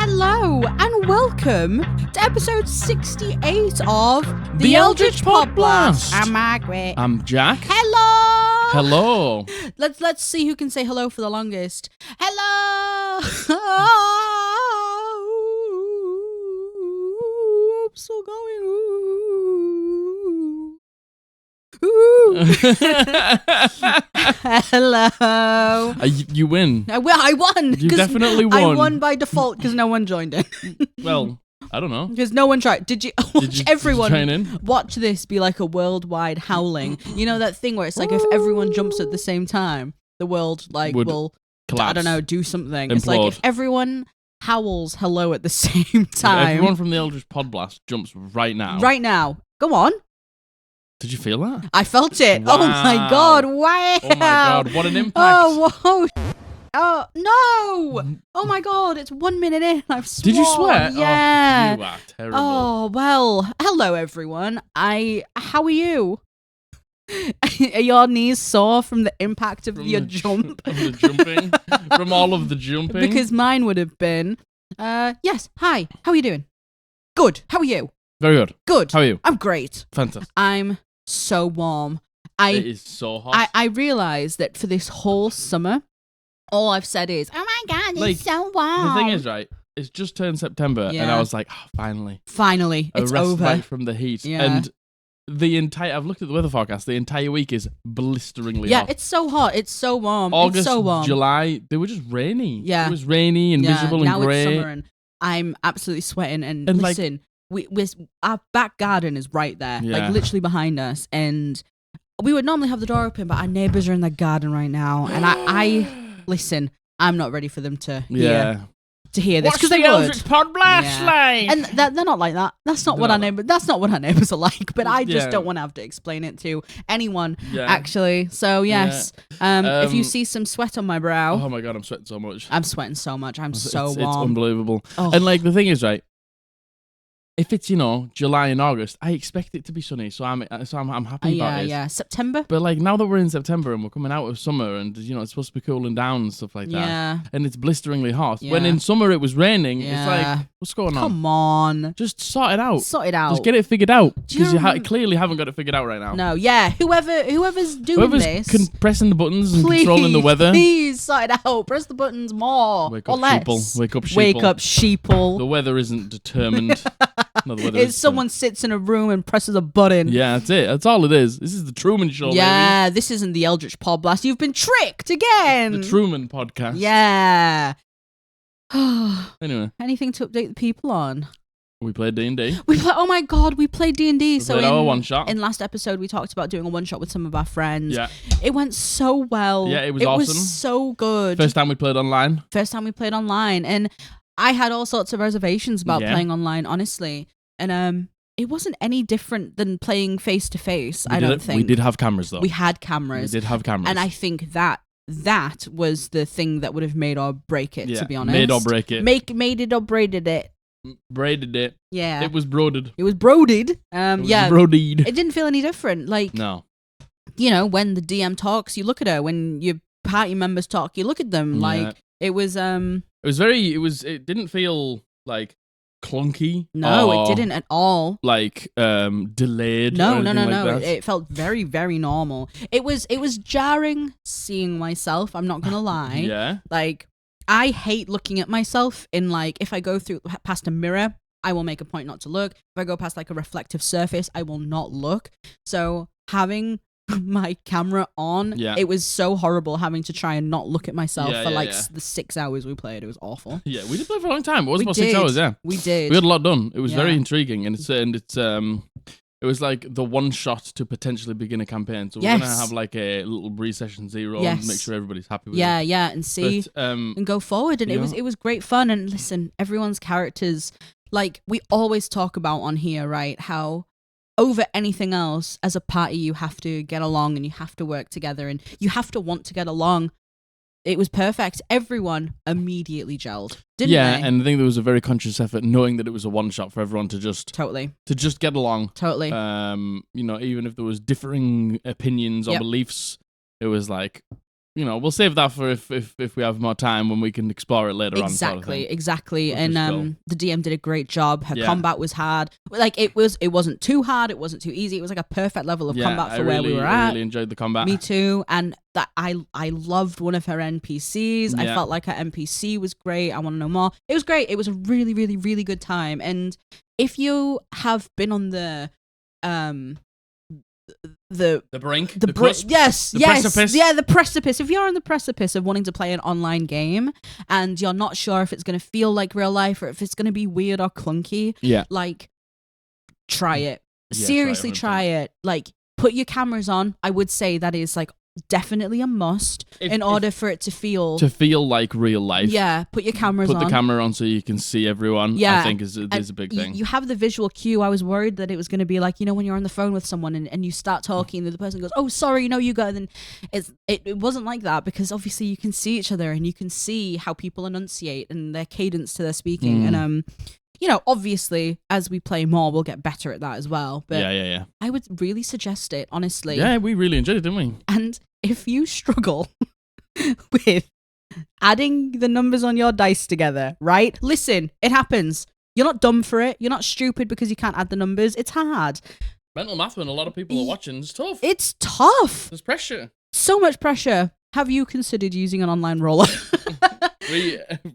Hello and welcome to episode 68 of The Eldritch Podblast. I'm Margaret. I'm Jack. Hello. Hello. Let's see who can say hello for the longest. Hello. I'm still going. Hello. You win. I won. You definitely won. I won by default because no one joined in. Well, I don't know. Because no one tried. Did you watch everyone join in? Watch this be like a worldwide howling? You know that thing where it's like if everyone jumps at the same time, the world will collapse. I don't know, do something. Implode. It's like if everyone howls hello at the same time. Everyone from the Eldritch Podblast jumps right now. Right now. Go on. Did you feel that? I felt it. Wow. Oh my god! Wow! Oh my god! What an impact! Oh whoa! Oh no! Oh my god! It's 1 minute in. I've sworn. Did you swear? Yeah. Oh, you are terrible. Oh well. Hello everyone. How are you? Are your knees sore from the impact of your jump? From the jumping. From all of the jumping. Because mine would have been. Yes. Hi. How are you doing? Good. How are you? Very good. Good. How are you? I'm great. Fantastic. I'm so warm. It is so hot. I realised that for this whole summer, all I've said is, "Oh my god, it's so warm." The thing is, right? It's just turned September, and I was like, oh, finally, it's a over. respite from the heat. Yeah. And I've looked at the weather forecast. The entire week is blisteringly Yeah, hot. it's so hot. It's so warm. August, it's so warm. July, they were just rainy. Yeah. It was rainy and miserable now and grey. it's summer, and I'm absolutely sweating. And like- listen, our back garden is right there, Yeah. like literally behind us, and we would normally have the door open, but our neighbours are in the garden right now, and I listen. I'm not ready for them to hear this because they would. Podblast line? And they're not like that. That's not what our neighbors. That's not what our neighbors are like. But I just Yeah. don't want to have to explain it to anyone. Yeah. Actually, so yes. If you see some sweat on my brow, Oh my god, I'm sweating so much. I'm sweating so much. I'm so It's warm. unbelievable. Oh. And like the thing is, right? If it's July and August, I expect it to be sunny, so I'm happy about it. Yeah. September. But like now that we're in September and we're coming out of summer and it's supposed to be cooling down and stuff like that. Yeah. And it's blisteringly hot. Yeah. When in summer it was raining, Yeah. it's like, what's going on? Come on. Just sort it out. Sort it out. Just get it figured out. Do you Because you remember- clearly haven't got it figured out right now. No. Yeah. Whoever's doing Whoever's this. pressing the buttons and Please, controlling the weather. Please sort it out. Press the buttons more Wake or up, less. sheeple. Wake up, sheeple. Wake up, sheeple. The weather isn't determined. No, the weather It's is someone sits in a room and presses a button. Yeah, that's it. That's all it is. This is the Truman Show, Yeah, this isn't the Eldritch Podblast. You've been tricked again. baby. The Truman Podcast. Yeah. Anyway, Anything to update the people on? we played D&D. Oh my god, we played D&D. So played our one-shot. In last episode, we talked about doing a one-shot with some of our friends. Yeah. It went so well. Yeah, it was It awesome. was so good. First time we played online. First time we played online. And I had all sorts of reservations about Yeah. playing online, honestly. And it wasn't any different than playing face-to-face, I don't think. We did have cameras, though. We had cameras. We did have cameras. And I think that was the thing that would have made or break it, to be honest. Made or break it. Made it or braided it. Braided it. Yeah. It was broided. It was broided. It was Yeah. broidied. It didn't feel any different. Like, No. when the DM talks, you look at her. When your party members talk, you look at them. Yeah. Like, it was, It didn't feel, like, clunky. no, or, it didn't at all. like, delayed. No, or no, anything no, like no. that. It felt very, very normal. It was jarring seeing myself. I'm not going to lie. Yeah. Like, I hate looking at myself in, like, if I go past a mirror, I will make a point not to look. If I go past, like, a reflective surface, I will not look. So having my camera on, it was so horrible having to try and not look at myself the 6 hours we played. It was awful. Yeah, we did play for a long time. It was We about did. 6 hours, yeah. We did. We had a lot done. It was very Yeah. intriguing, and it was like the one shot to potentially begin a campaign. So we're gonna have like a little pre-session 0 and make sure everybody's happy with it. Yeah, and see and go forward. And it was great fun. And listen, everyone's characters, like we always talk about on here, right? How over anything else, as a party, you have to get along and you have to work together and you have to want to get along. It was perfect. Everyone immediately gelled, didn't they? Yeah, and I think there was a very conscious effort, knowing that it was a one shot for everyone to just get along. Totally. Even if there was differing opinions or beliefs, it was like we'll save that for if we have more time when we can explore it later on. Exactly. And the DM did a great job. Her combat was hard. Like it wasn't too hard. It wasn't too easy. It was like a perfect level of combat for where we were at. I really enjoyed the combat. Me too. And that I loved one of her NPCs. I felt like her NPC was great. I want to know more. It was great. It was a really, really, really good time. And if you have been on the brink, yes, precipice. Yeah, the precipice. If you're on the precipice of wanting to play an online game and you're not sure if it's going to feel like real life or if it's going to be weird or clunky, like try it. Seriously, try it. Like put your cameras on. I would say that is like definitely a must in order for it to feel like real life. Yeah, put your cameras on. Put the camera on so you can see everyone. Yeah, I think is a big thing. You have the visual cue. I was worried that it was going to be like, when you're on the phone with someone and you start talking and the person goes, "Oh, sorry, no, you go." And then it wasn't like that because obviously you can see each other and you can see how people enunciate and their cadence to their speaking. And obviously, as we play more, we'll get better at that as well. But yeah. I would really suggest it, honestly. Yeah, we really enjoyed it, didn't we? And if you struggle with adding the numbers on your dice together, right? Listen, it happens. You're not dumb for it. You're not stupid because you can't add the numbers. It's hard. Mental math when a lot of people are watching is tough. It's tough. There's pressure. So much pressure. Have you considered using an online roller?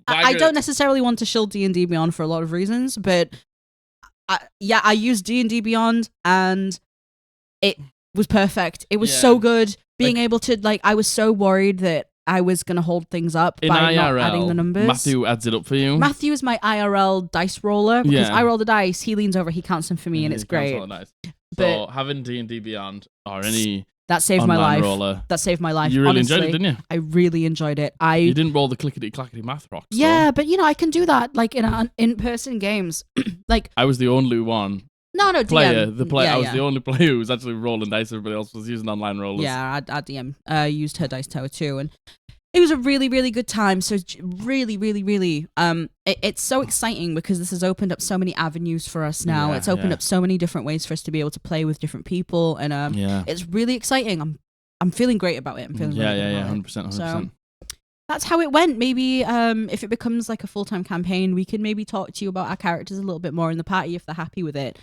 I don't necessarily want to shield D&D Beyond for a lot of reasons, but I used D&D Beyond and it was perfect. It was so good. Being able to, I was so worried that I was going to hold things up by not adding the numbers. Matthew adds it up for you. Matthew is my IRL dice roller because I roll the dice, he leans over, he counts them for me, and it's great. So having D&D Beyond or any... That saved my life. Roller. That saved my life. You really honestly. enjoyed it, didn't you? I really enjoyed it. You didn't roll the clickety-clackety math rocks. Yeah, but I can do that in in-person games. I was the only one. No, player. DM. The player. I was the only player who was actually rolling dice. Everybody else was using online rollers. Yeah, our DM used her dice tower too, and it was a really, really good time. So really, really, really, it's so exciting because this has opened up so many avenues for us now. It's opened up so many different ways for us to be able to play with different people, and it's really exciting. I'm feeling great about it. I'm feeling really good about 100%. So that's how it went. Maybe if it becomes like a full-time campaign, we can maybe talk to you about our characters a little bit more in the party if they're happy with it.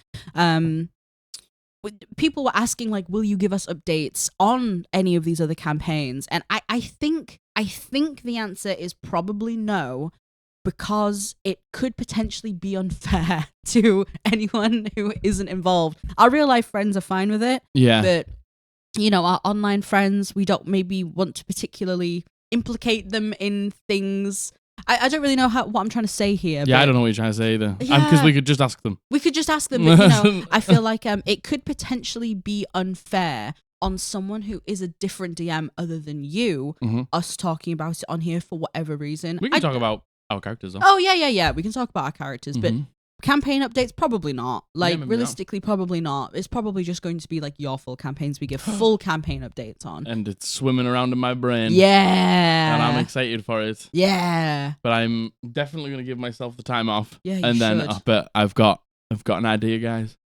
People were asking, will you give us updates on any of these other campaigns? And I think the answer is probably no, because it could potentially be unfair to anyone who isn't involved. Our real-life friends are fine with it. Yeah. But, our online friends, we don't maybe want to particularly implicate them in things. I don't really know what I'm trying to say here. Yeah, I don't know what you're trying to say either. Because we could just ask them. We could just ask them, but, I feel like it could potentially be unfair on someone who is a different DM other than you, us talking about it on here for whatever reason. We can talk about our characters, though. Oh, yeah. We can talk about our characters, but campaign updates, probably not. Realistically, probably not. It's probably just going to be your full campaigns we give full campaign updates on. And it's swimming around in my brain. Yeah. And I'm excited for it. Yeah. But I'm definitely going to give myself the time off. Yeah, you should. But I've got an idea, guys.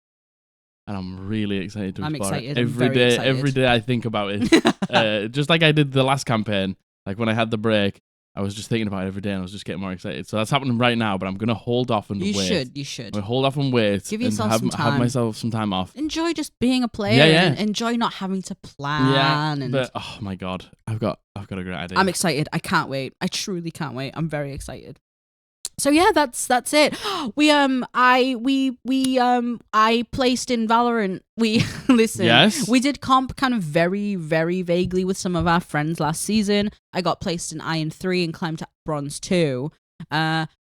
And I'm really excited to explore it. Every day I think about it. Just like I did the last campaign. When I had the break, I was just thinking about it every day and I was just getting more excited. So that's happening right now, but I'm going to hold off and wait. You should. I'm going to hold off and wait. Give yourself some time. Have myself some time off. Enjoy just being a player. And enjoy not having to plan. Yeah, but oh my God, I've got a great idea. I'm excited. I can't wait. I truly can't wait. I'm very excited. So yeah, that's it. I placed in Valorant. Listen. Yes. We did comp kind of very, very vaguely with some of our friends last season. I got placed in Iron 3 and climbed to Bronze 2.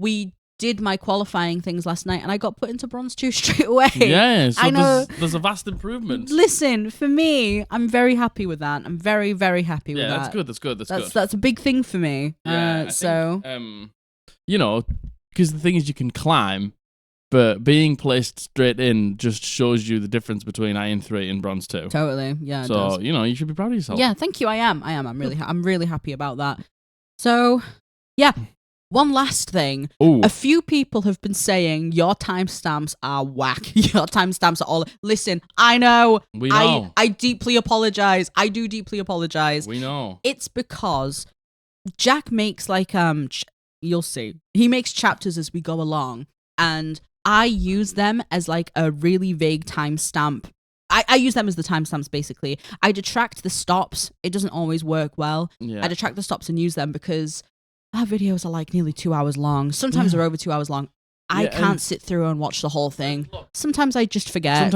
We did my qualifying things last night and I got put into Bronze 2 straight away. Yeah, so I know. There's a vast improvement. Listen, for me, I'm very happy with that. I'm very, very happy with that. Yeah, that's good. That's a big thing for me. Yeah, because the thing is you can climb, but being placed straight in just shows you the difference between Iron 3 and Bronze 2. Totally, yeah. So, you should be proud of yourself. Yeah, thank you. I am. I'm really happy about that. So, yeah. one last thing. Ooh. A few people have been saying your timestamps are whack. Your timestamps are all... Listen, I know. We know. I deeply apologize. I do deeply apologize. We know. It's because Jack makes like... you'll see. He makes chapters as we go along. And I use them as like a really vague timestamp. I use them as the timestamps, basically. I detract the stops. It doesn't always work well. Yeah. I detract the stops and use them because our videos are like nearly 2 hours long. Sometimes they're over 2 hours long. I can't sit through and watch the whole thing. Sometimes I just forget.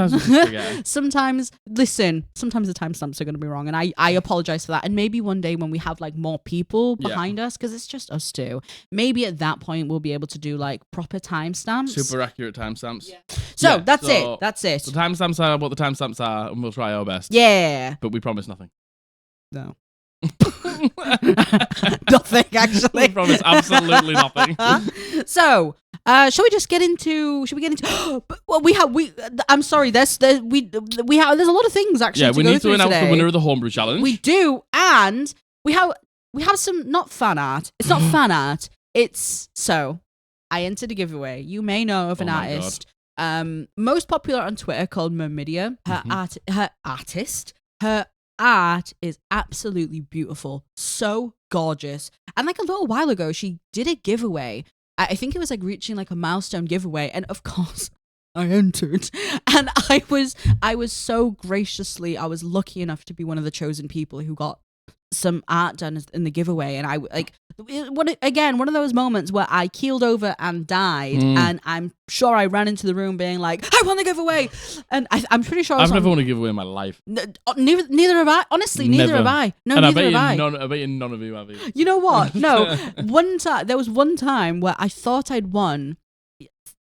Sometimes, listen, sometimes the timestamps are going to be wrong. And I apologize for that. And maybe one day when we have like more people behind us, because it's just us two, maybe at that point we'll be able to do like proper timestamps. Super accurate timestamps. Yeah. So that's it. That's it. The timestamps are what the timestamps are, and we'll try our best. Yeah. But we promise nothing. No. Nothing, actually. We promise absolutely nothing. So, shall we get into well, I'm sorry, there's a lot of things actually. Yeah, we need to announce today. the winner of the Homebrew challenge. We do, and we have some not fan art. It's not fan art. It's I entered a giveaway. You may know of an artist, most popular on Twitter, called Myrmidia. Her art is absolutely beautiful, so gorgeous. And like a little while ago, she did a giveaway. I think it was like reaching like a milestone giveaway, and of course I entered. And I was so graciously, I was lucky enough to be one of the chosen people who got some art done in the giveaway. And I like one of those moments where I keeled over and died, and I'm sure I ran into the room being like, I won the giveaway. And I'm pretty sure I've never won a giveaway in my life. Neither have I. Honestly, neither have I. No, and neither have I. I bet you none of you have either. You know what? No. There was one time where I thought I'd won.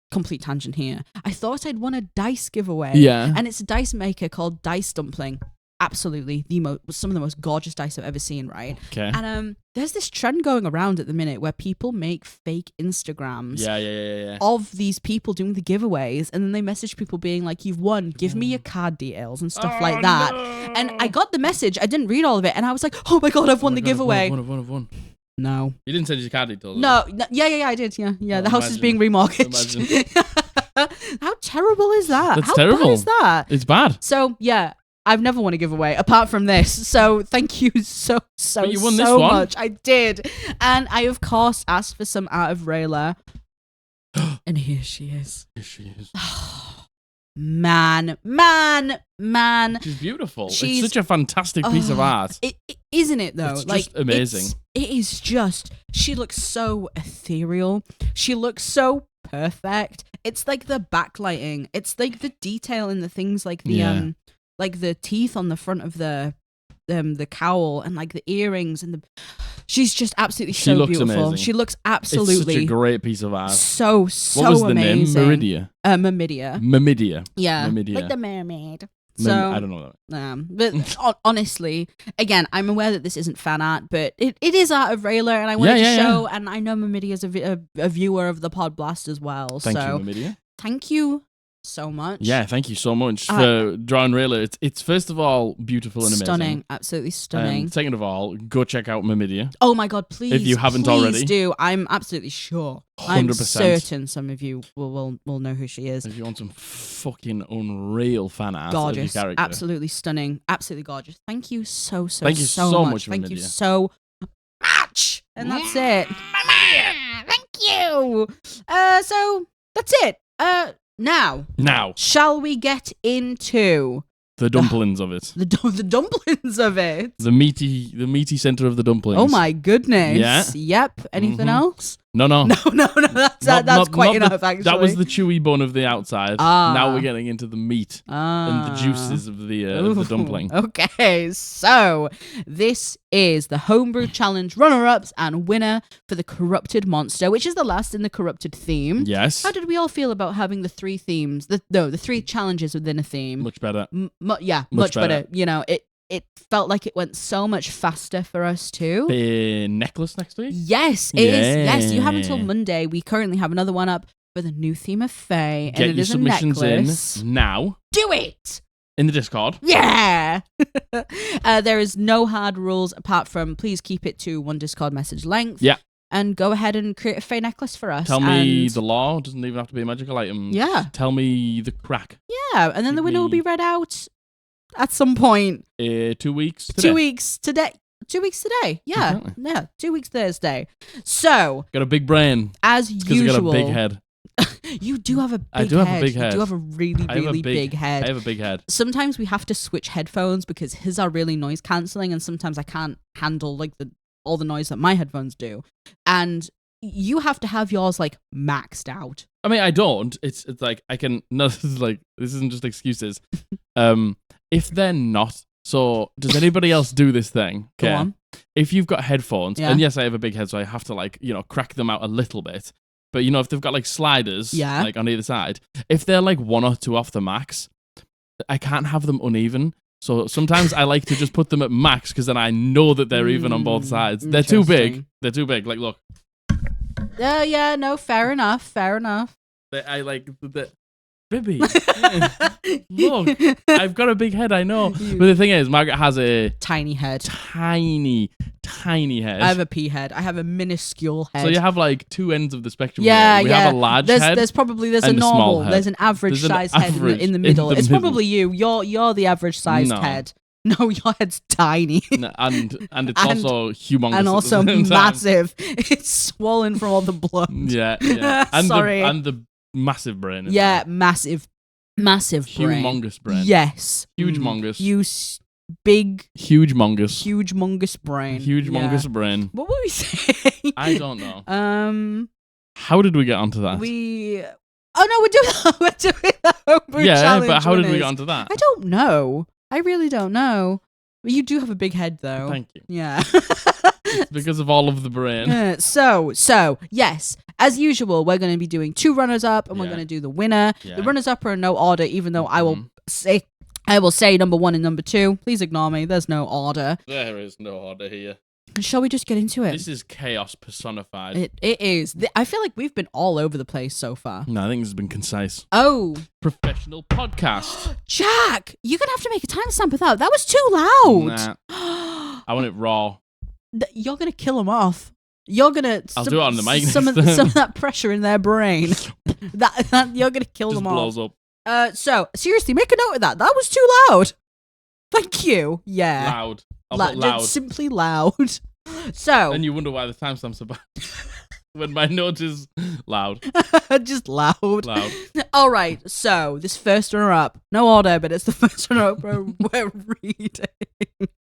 Complete tangent here. I thought I'd won a dice giveaway. Yeah. And it's a dice maker called Dice Dumpling. Absolutely some of the most gorgeous dice I've ever seen, right? Okay. And there's this trend going around at the minute where people make fake Instagrams of these people doing the giveaways, and then they message people being like, you've won, give me your card details and stuff like that. No. And I got the message, I didn't read all of it, and I was like, oh my god, I've won the giveaway. I've won. No. You didn't send your card details? No, yeah, I did, yeah. The house is being remortgaged. How terrible is that? That's terrible. How bad is that? It's bad. So, yeah. I've never won a giveaway apart from this, so thank you so but you won this much. I did, and I of course asked for some art of Reyla, and here she is. Here she is. Man. She's beautiful. It's such a fantastic piece of art. Isn't it though? It's just amazing. It is just. She looks so ethereal. She looks so perfect. It's like the backlighting. It's like the detail in the things, like the like the teeth on the front of the cowl, and like the earrings, and she's just absolutely so beautiful. Amazing. She looks absolutely. It's such a great piece of art. So what was the amazing. Name? Myrmidia. Yeah. Myrmidia. Like the mermaid. So I don't know that. But honestly, again, I'm aware that this isn't fan art, but it is art of Reyla, and I wanted to show, and I know Myrmidia is a viewer of the Podblast as well. Thank you, Myrmidia. Thank you so much. Yeah, thank you so much for drawing Reyla. It's first of all beautiful and stunning, amazing. Absolutely stunning. Second of all, go check out Myrmidia. Oh my god, please! If you haven't already, do. I'm absolutely sure. 100%. I'm certain some of you will know who she is. If you want some fucking unreal fan art, gorgeous, of your character. Absolutely stunning, absolutely gorgeous. Thank you so much. Thank you so much. Thank you so much. And that's it. Thank you. So that's it. Now, shall we get into the dumplings of it? The dumplings of it. The meaty center of the dumplings. Oh my goodness! Yeah. Yep. Anything else? No. That's quite enough. Actually, that was the chewy bun of the outside. Now we're getting into the meat and the juices of the dumpling. Okay, so this is the Homebrew Challenge runner-ups and winner for the Corrupted Monster, which is the last in the Corrupted theme. Yes. How did we all feel about having the three themes? The three challenges within a theme. Much better. Much better. You know, it felt like it went so much faster for us too. The necklace next week? Yes, it is. Yes, you have until Monday. We currently have another one up for the new theme of Fae. Get your submissions in now. Do it! In the Discord. Yeah! There is no hard rules apart from please keep it to one Discord message length. Yeah. and go ahead and create a Fae necklace for us. Tell me the law. It doesn't even have to be a magical item. Yeah. Tell me the crack. Yeah, and then the winner will be read out at some point. 2 weeks today. 2 weeks today. 2 weeks today. Yeah. Exactly. Yeah. 2 weeks Thursday. So. Got a big brain. As usual. Because you got a big head. You do have a big head. I do have a big head. You do have a really, really big head. I have a big head. Sometimes we have to switch headphones because his are really noise cancelling, and sometimes I can't handle like all the noise that my headphones do. And you have to have yours like maxed out. I mean, I don't. It's like I can. No, this isn't just excuses. If they're not. So, does anybody else do this thing? Go on. If you've got headphones, and yes, I have a big head, so I have to crack them out a little bit. But if they've got like sliders, like on either side, if they're like 1 or 2 off the max, I can't have them uneven. So sometimes I like to just put them at max because then I know that they're even on both sides. They're too big. They're too big. Like, look. Yeah, no, fair enough. I like the. Bibby, look, I've got a big head, I know. But the thing is, Margaret has a tiny head. Tiny head. I have a pea head. I have a minuscule head. So you have like 2 ends of the spectrum. Yeah, we have a large head. There's a normal, there's an average sized head in the middle. It's probably you. You're the average sized head. No, your head's tiny. And it's also humongous. And also massive. It's swollen from all the blood. Yeah. And sorry. the massive brain. Massive brain. Humongous brain. Yes. Huge-mongous. Big. Huge-mongous brain. Huge-mongous brain. What were we saying? I don't know. How did we get onto that? Oh no, we're doing the Homebrew challenge. But how did we get onto that? I don't know. I really don't know. You do have a big head, though. Thank you. Yeah. It's because of all of the brain. So, yes. As usual, we're going to be doing 2 runners-up, and we're going to do the winner. Yeah. The runners-up are in no order, even though I will say number 1 and number 2. Please ignore me. There's no order. There is no order here. Shall we just get into it? This is chaos personified. It is. I feel like we've been all over the place so far. No, I think this has been concise. Oh. Professional podcast. Jack, you're going to have to make a timestamp with that. That was too loud. Nah. I want it raw. You're going to kill them off. You're going to... I'll do it on the mic. Some of that pressure in their brain. that you're going to kill them off. Just blows up. So, seriously, make a note of that. That was too loud. Thank you. Yeah. Loud. Loud. Simply loud. So. And you wonder why the timestamps are bad. When my note is loud. Just loud. All right. So, this first runner-up. No order, but it's the first runner-up we're reading.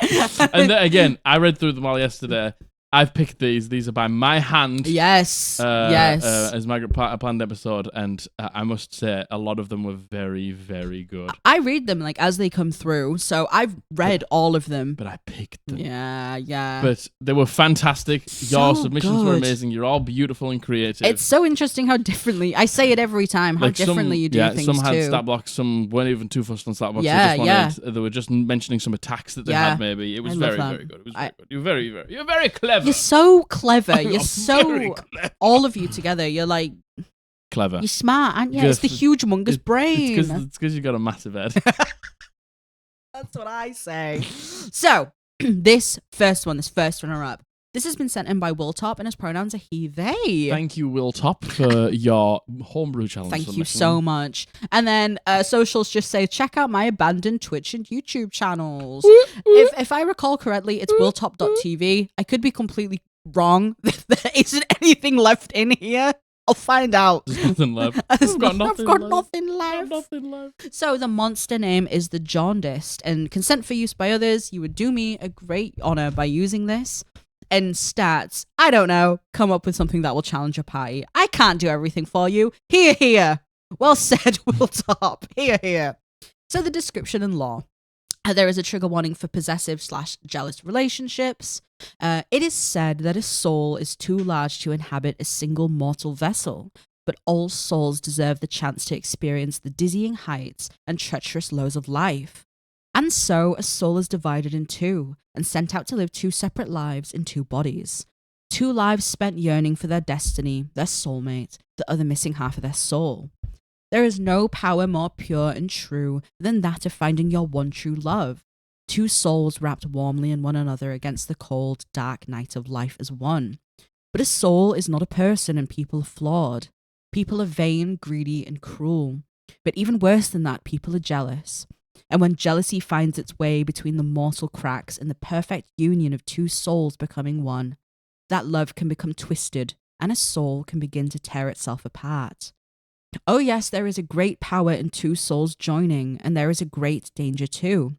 And then, again, I read through them all yesterday. I've picked these. These are by my hand. Yes. As Margaret planned episode, and I must say, a lot of them were very, very good. I read them like as they come through, so I've read all of them. But I picked them. Yeah. But they were fantastic. Your so submissions good. were amazing. You're all beautiful and creative. It's so interesting how differently. I say it every time. How differently you do things. Some had too. stat blocks. Some weren't even too fussed on stat blocks. They were just mentioning some attacks that they had. Maybe it was very, very good. It was very good. You're very clever. You're so clever. You're so clever. All of you together. You're like clever. You're smart, aren't you? It's the humongous brain. It's because you got a massive head. That's what I say. So this first runner up. This has been sent in by Wiltop, and his pronouns are he, they. Thank you, Wiltop, for your homebrew challenge. Thank you so much. And then socials just say, check out my abandoned Twitch and YouTube channels. If I recall correctly, it's wiltop.tv. I could be completely wrong. There isn't anything left in here. I'll find out. There's nothing left. I've got nothing left. So the monster name is the Jaundiced, and consent for use by others. You would do me a great honor by using this. And stats, I don't know, come up with something that will challenge your party. I can't do everything for you. Here. Well said, Wiltop. Here. So the description and law. There is a trigger warning for possessive/jealous relationships. It is said that a soul is too large to inhabit a single mortal vessel, but all souls deserve the chance to experience the dizzying heights and treacherous lows of life. And so a soul is divided in 2 and sent out to live 2 separate lives in 2 bodies. 2 lives spent yearning for their destiny, their soulmate, the other missing half of their soul. There is no power more pure and true than that of finding your one true love. 2 souls wrapped warmly in one another against the cold, dark night of life as one. But a soul is not a person, and people are flawed. People are vain, greedy, and cruel. But even worse than that, people are jealous. And when jealousy finds its way between the mortal cracks and the perfect union of two souls becoming one, that love can become twisted, and a soul can begin to tear itself apart. Oh yes, there is a great power in two souls joining, and there is a great danger too.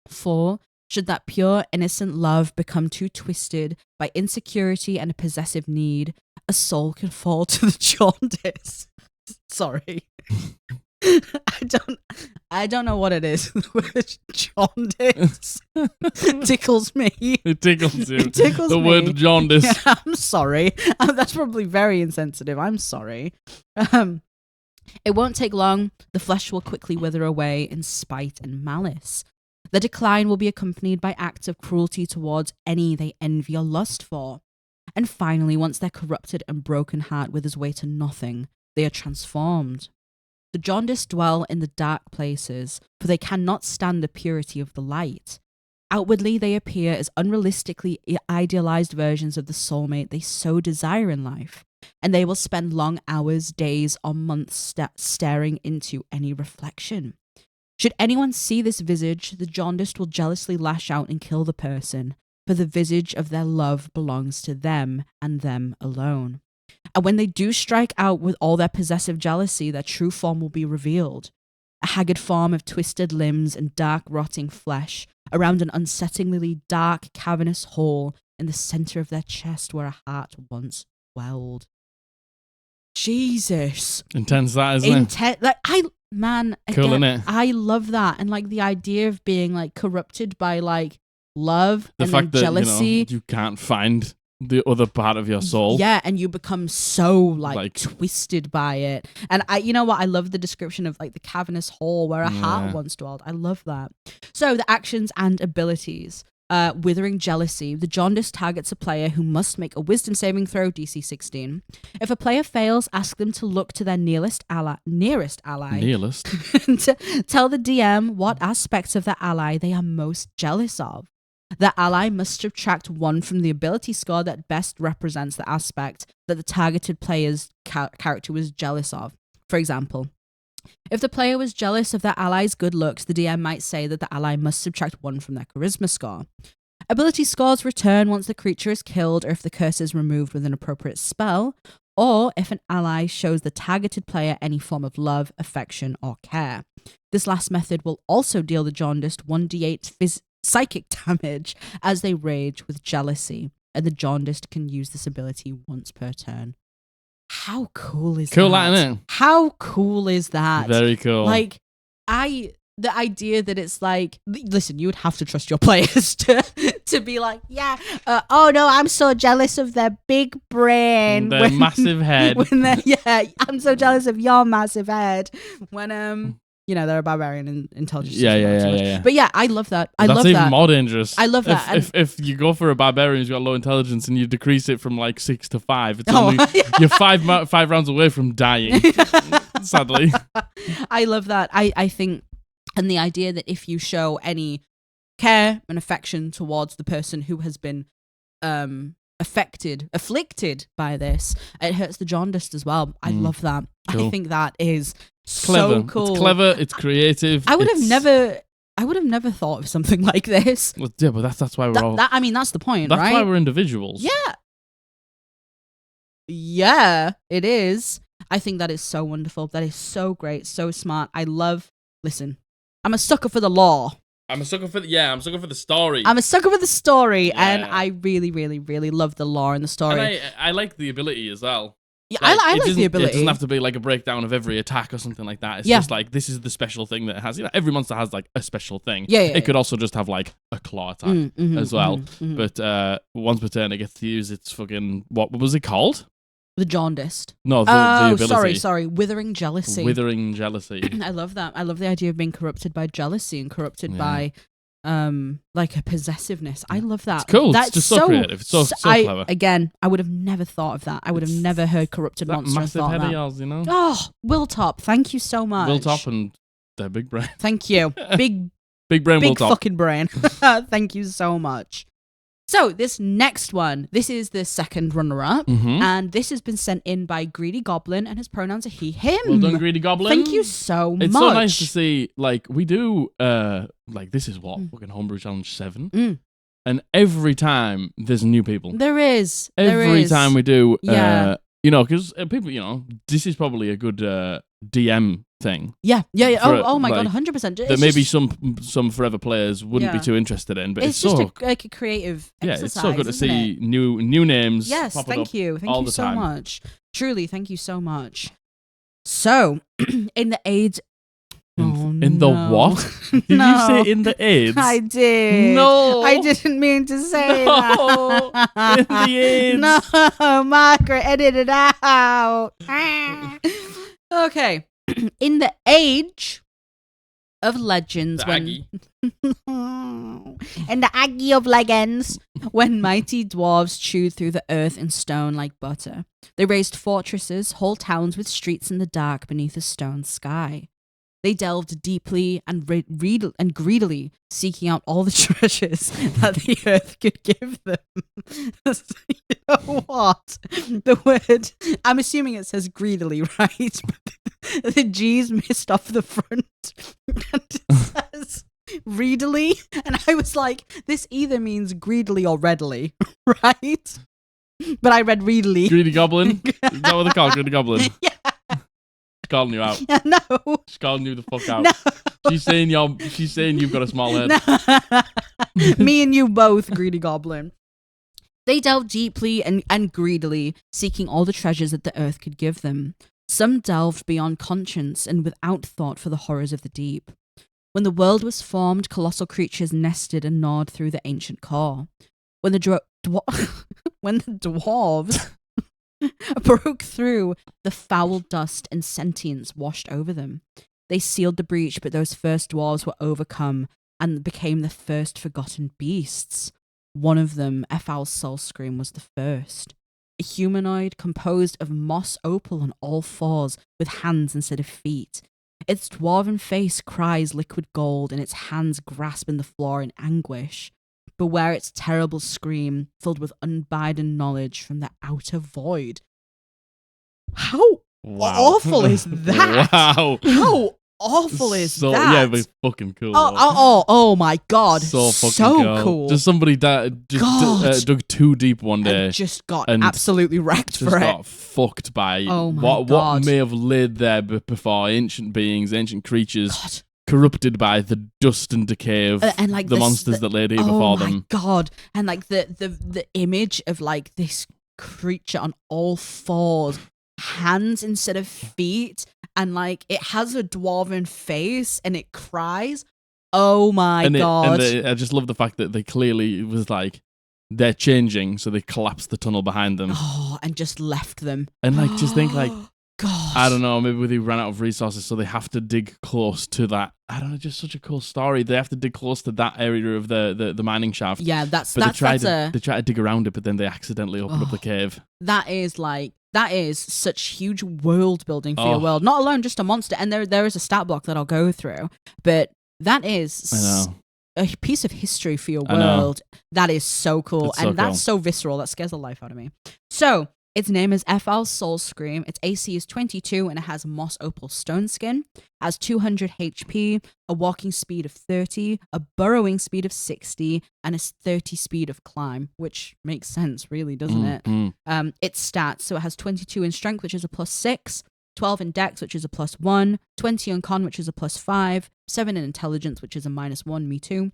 For, should that pure, innocent love become too twisted by insecurity and a possessive need, a soul can fall to the jaundice. Sorry. I don't know what it is. The word jaundice tickles me. It tickles you. It tickles the me. word jaundice. Yeah, I'm sorry. That's probably very insensitive. I'm sorry. It won't take long. The flesh will quickly wither away in spite and malice. The decline will be accompanied by acts of cruelty towards any they envy or lust for. And finally, once their corrupted and broken heart withers away to nothing, they are transformed. The jaundiced dwell in the dark places, for they cannot stand the purity of the light. Outwardly, they appear as unrealistically idealized versions of the soulmate they so desire in life, and they will spend long hours, days, or months staring into any reflection. Should anyone see this visage, the jaundiced will jealously lash out and kill the person, for the visage of their love belongs to them and them alone. And when they do strike out with all their possessive jealousy, their true form will be revealed. A haggard form of twisted limbs and dark rotting flesh around an unsettlingly dark cavernous hole in the center of their chest where a heart once dwelled. Jesus. Intense that, isn't it? Like, man, cool, again, innit? I love that. And like the idea of being like corrupted by like love the and fact then that, jealousy. You can't find the other part of your soul. Yeah, and you become so like twisted by it. And you know what? I love the description of like the cavernous hole where a heart once dwelled. I love that. So the actions and abilities. Withering jealousy. The jaundice targets a player who must make a wisdom saving throw, DC 16. If a player fails, ask them to look to their nearest ally to tell the DM what aspects of the ally they are most jealous of. The ally must subtract 1 from the ability score that best represents the aspect that the targeted player's character was jealous of. For example, if the player was jealous of their ally's good looks, the DM might say that the ally must subtract 1 from their charisma score. Ability scores return once the creature is killed or if the curse is removed with an appropriate spell, or if an ally shows the targeted player any form of love, affection, or care. This last method will also deal the jaundiced 1d8 psychic damage as they rage with jealousy, and the jaundiced can use this ability once per turn. How cool is that? Cool, isn't it? How cool is that? Very cool. Like, the idea that it's like, listen, you would have to trust your players to be like, yeah, oh no, I'm so jealous of their big brain. Their massive head. I'm so jealous of your massive head. When, they're a barbarian and intelligence. Yeah. But yeah, I love that. That's even more dangerous. I love that. If you go for a barbarian who's got low intelligence and you decrease it from like 6 to 5, it's only you're 5 rounds away from dying. Sadly. I love that. I think, and the idea that if you show any care and affection towards the person who has been afflicted by this, it hurts the jaundiced as well. I love that. Cool. I think that is clever. So cool. It's clever. It's creative. I would have never thought of something like this. Well, yeah, but that's why we're all. That's the point, right? That's why we're individuals. Yeah, it is. I think that is so wonderful. That is so great, so smart. Listen, I'm a sucker for the lore. I'm a sucker for I'm a sucker for the story. I'm a sucker for the story, and I really, really, really love the lore and the story. And I like the ability as well. Yeah, I like the ability. It doesn't have to be like a breakdown of every attack or something like that. It's just like, this is the special thing that it has. Every monster has like a special thing. It could also just have like a claw attack as well. But once per turn, it gets to use its fucking, what was it called? The jaundiced. No, the ability. Sorry. Withering jealousy. Withering jealousy. I love that. I love the idea of being corrupted by jealousy and corrupted by like a possessiveness. I love that. It's cool. It's just so creative. It's so clever. Again, I would have never thought of that. I would have never heard corrupted monster and thought massive that. head of yours, Oh, Wiltop, thank you so much. Wiltop and their big brain. Thank you. Big brain big Wiltop. Fucking brain. Thank you so much. So this next one, this is the second runner-up, and this has been sent in by Greedy Goblin, and his pronouns are he, him. Well done, Greedy Goblin. Thank you so much. It's so nice to see, like, we do, like, this is what, fucking Homebrew Challenge 7, and every time there's new people. There is. Every time we do, you know, because people, you know, this is probably a good DM thing. Yeah. Oh my God, 100%. That maybe some forever players wouldn't be too interested in, but it's just so like a creative exercise. Yeah, it's so good to see new names. Yes, thank you so much. Truly, thank you so much. So, in the AIDS. In the what? Did you say in the AIDS? I did. No. I didn't mean to say that. In the AIDS. No, Margaret, edit it out. Okay. In the age of legends, Aggie. in the Aggie of legends, when mighty dwarves chewed through the earth and stone like butter, they raised fortresses, whole towns with streets in the dark beneath a stone sky. They delved deeply and greedily, seeking out all the treasures that the earth could give them. You know what? The word, I'm assuming it says greedily, right? But the G's missed off the front. And it says readily. And I was like, this either means greedily or readily, right? But I read readily. Greedy Goblin? Is that what they call Greedy Goblin? Yeah. She's calling you out. No. She's calling you the fuck out. No. She's saying you've got a small head. No. Me and you both, Greedy Goblin. They delved deeply and greedily, seeking all the treasures that the earth could give them. Some delved beyond conscience and without thought for the horrors of the deep. When the world was formed, colossal creatures nested and gnawed through the ancient core. When the dwarves broke through, the foul dust and sentience washed over them. They sealed the breach, but those first dwarves were overcome and became the first forgotten beasts. One of them, Efal's soul scream, was the first. A humanoid composed of moss opal on all fours, with hands instead of feet. Its dwarven face cries liquid gold, and its hands grasping the floor in anguish. Beware its terrible scream, filled with unbidden knowledge from the outer void. How awful is that? Wow. How awful is that? Yeah, but it's fucking cool. Oh my God. So fucking cool. Just somebody that just dug too deep one day. And just got absolutely wrecked for it. Just got fucked by what may have laid there before. Ancient beings, ancient creatures. Corrupted by the dust and decay of and like the monsters that laid here before them. Oh my God. And like the image of like this creature on all fours, hands instead of feet, and like it has a dwarven face and it cries. Oh my God. I just love the fact that they clearly, it was like, they're changing, so they collapsed the tunnel behind them. Oh, and just left them. And like, just think like, God. I don't know, maybe they ran out of resources, so they have to dig close to that. I don't know, just such a cool story. They have to dig close to that area of the mining shaft. Yeah, they try to dig around it, but then they accidentally open up the cave. That is such huge world building for your world. Not alone just a monster, and there is a stat block that I'll go through, but that is a piece of history for your world. That is so cool, that's so visceral. That scares the life out of me. So its name is Efal's Soul Scream. Its AC is 22 and it has moss opal stone skin. Has 200 HP, a walking speed of 30, a burrowing speed of 60, and a 30 speed of climb, which makes sense, really, doesn't it? Its stats, so it has 22 in strength, which is a +6, 12 in dex, which is a +1, 20 on con, which is a +5, 7 in intelligence, which is a -1, me too,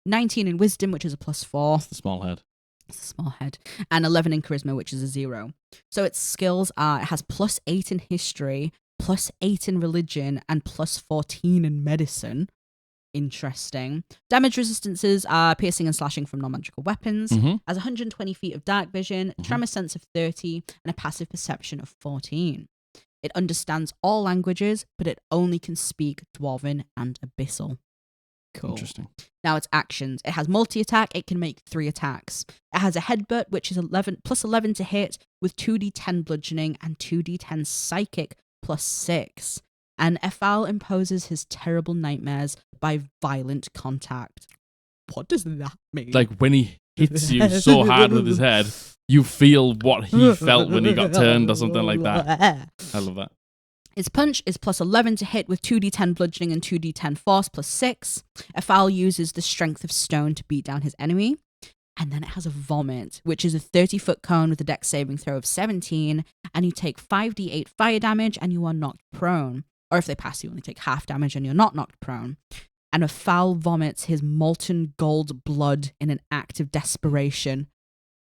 19 in wisdom, which is a +4. It's the small head. It's a small head. And 11 in charisma, which is a 0. So its skills are, it has +8 in history, +8 in religion, and +14 in medicine. Interesting. Damage resistances are piercing and slashing from non-magical weapons. Has 120 feet of dark vision, tremor sense of 30, and a passive perception of 14. It understands all languages, but it only can speak Dwarven and Abyssal. Cool. Interesting. Now its actions. It has multi-attack. It can make 3 attacks. It has a headbutt, which is +11 to hit, with 2d10 bludgeoning and 2d10 psychic +6. And Efal imposes his terrible nightmares by violent contact. What does that mean? Like when he hits you so hard with his head, you feel what he felt when he got turned or something like that. I love that. Its punch is plus 11 to hit with 2d10 bludgeoning and 2d10 force plus 6. A foul uses the strength of stone to beat down his enemy. And then it has a vomit, which is a 30-foot cone with a dex saving throw of 17. And you take 5d8 fire damage and you are knocked prone. Or if they pass, you only take half damage and you're not knocked prone. And a foul vomits his molten gold blood in an act of desperation.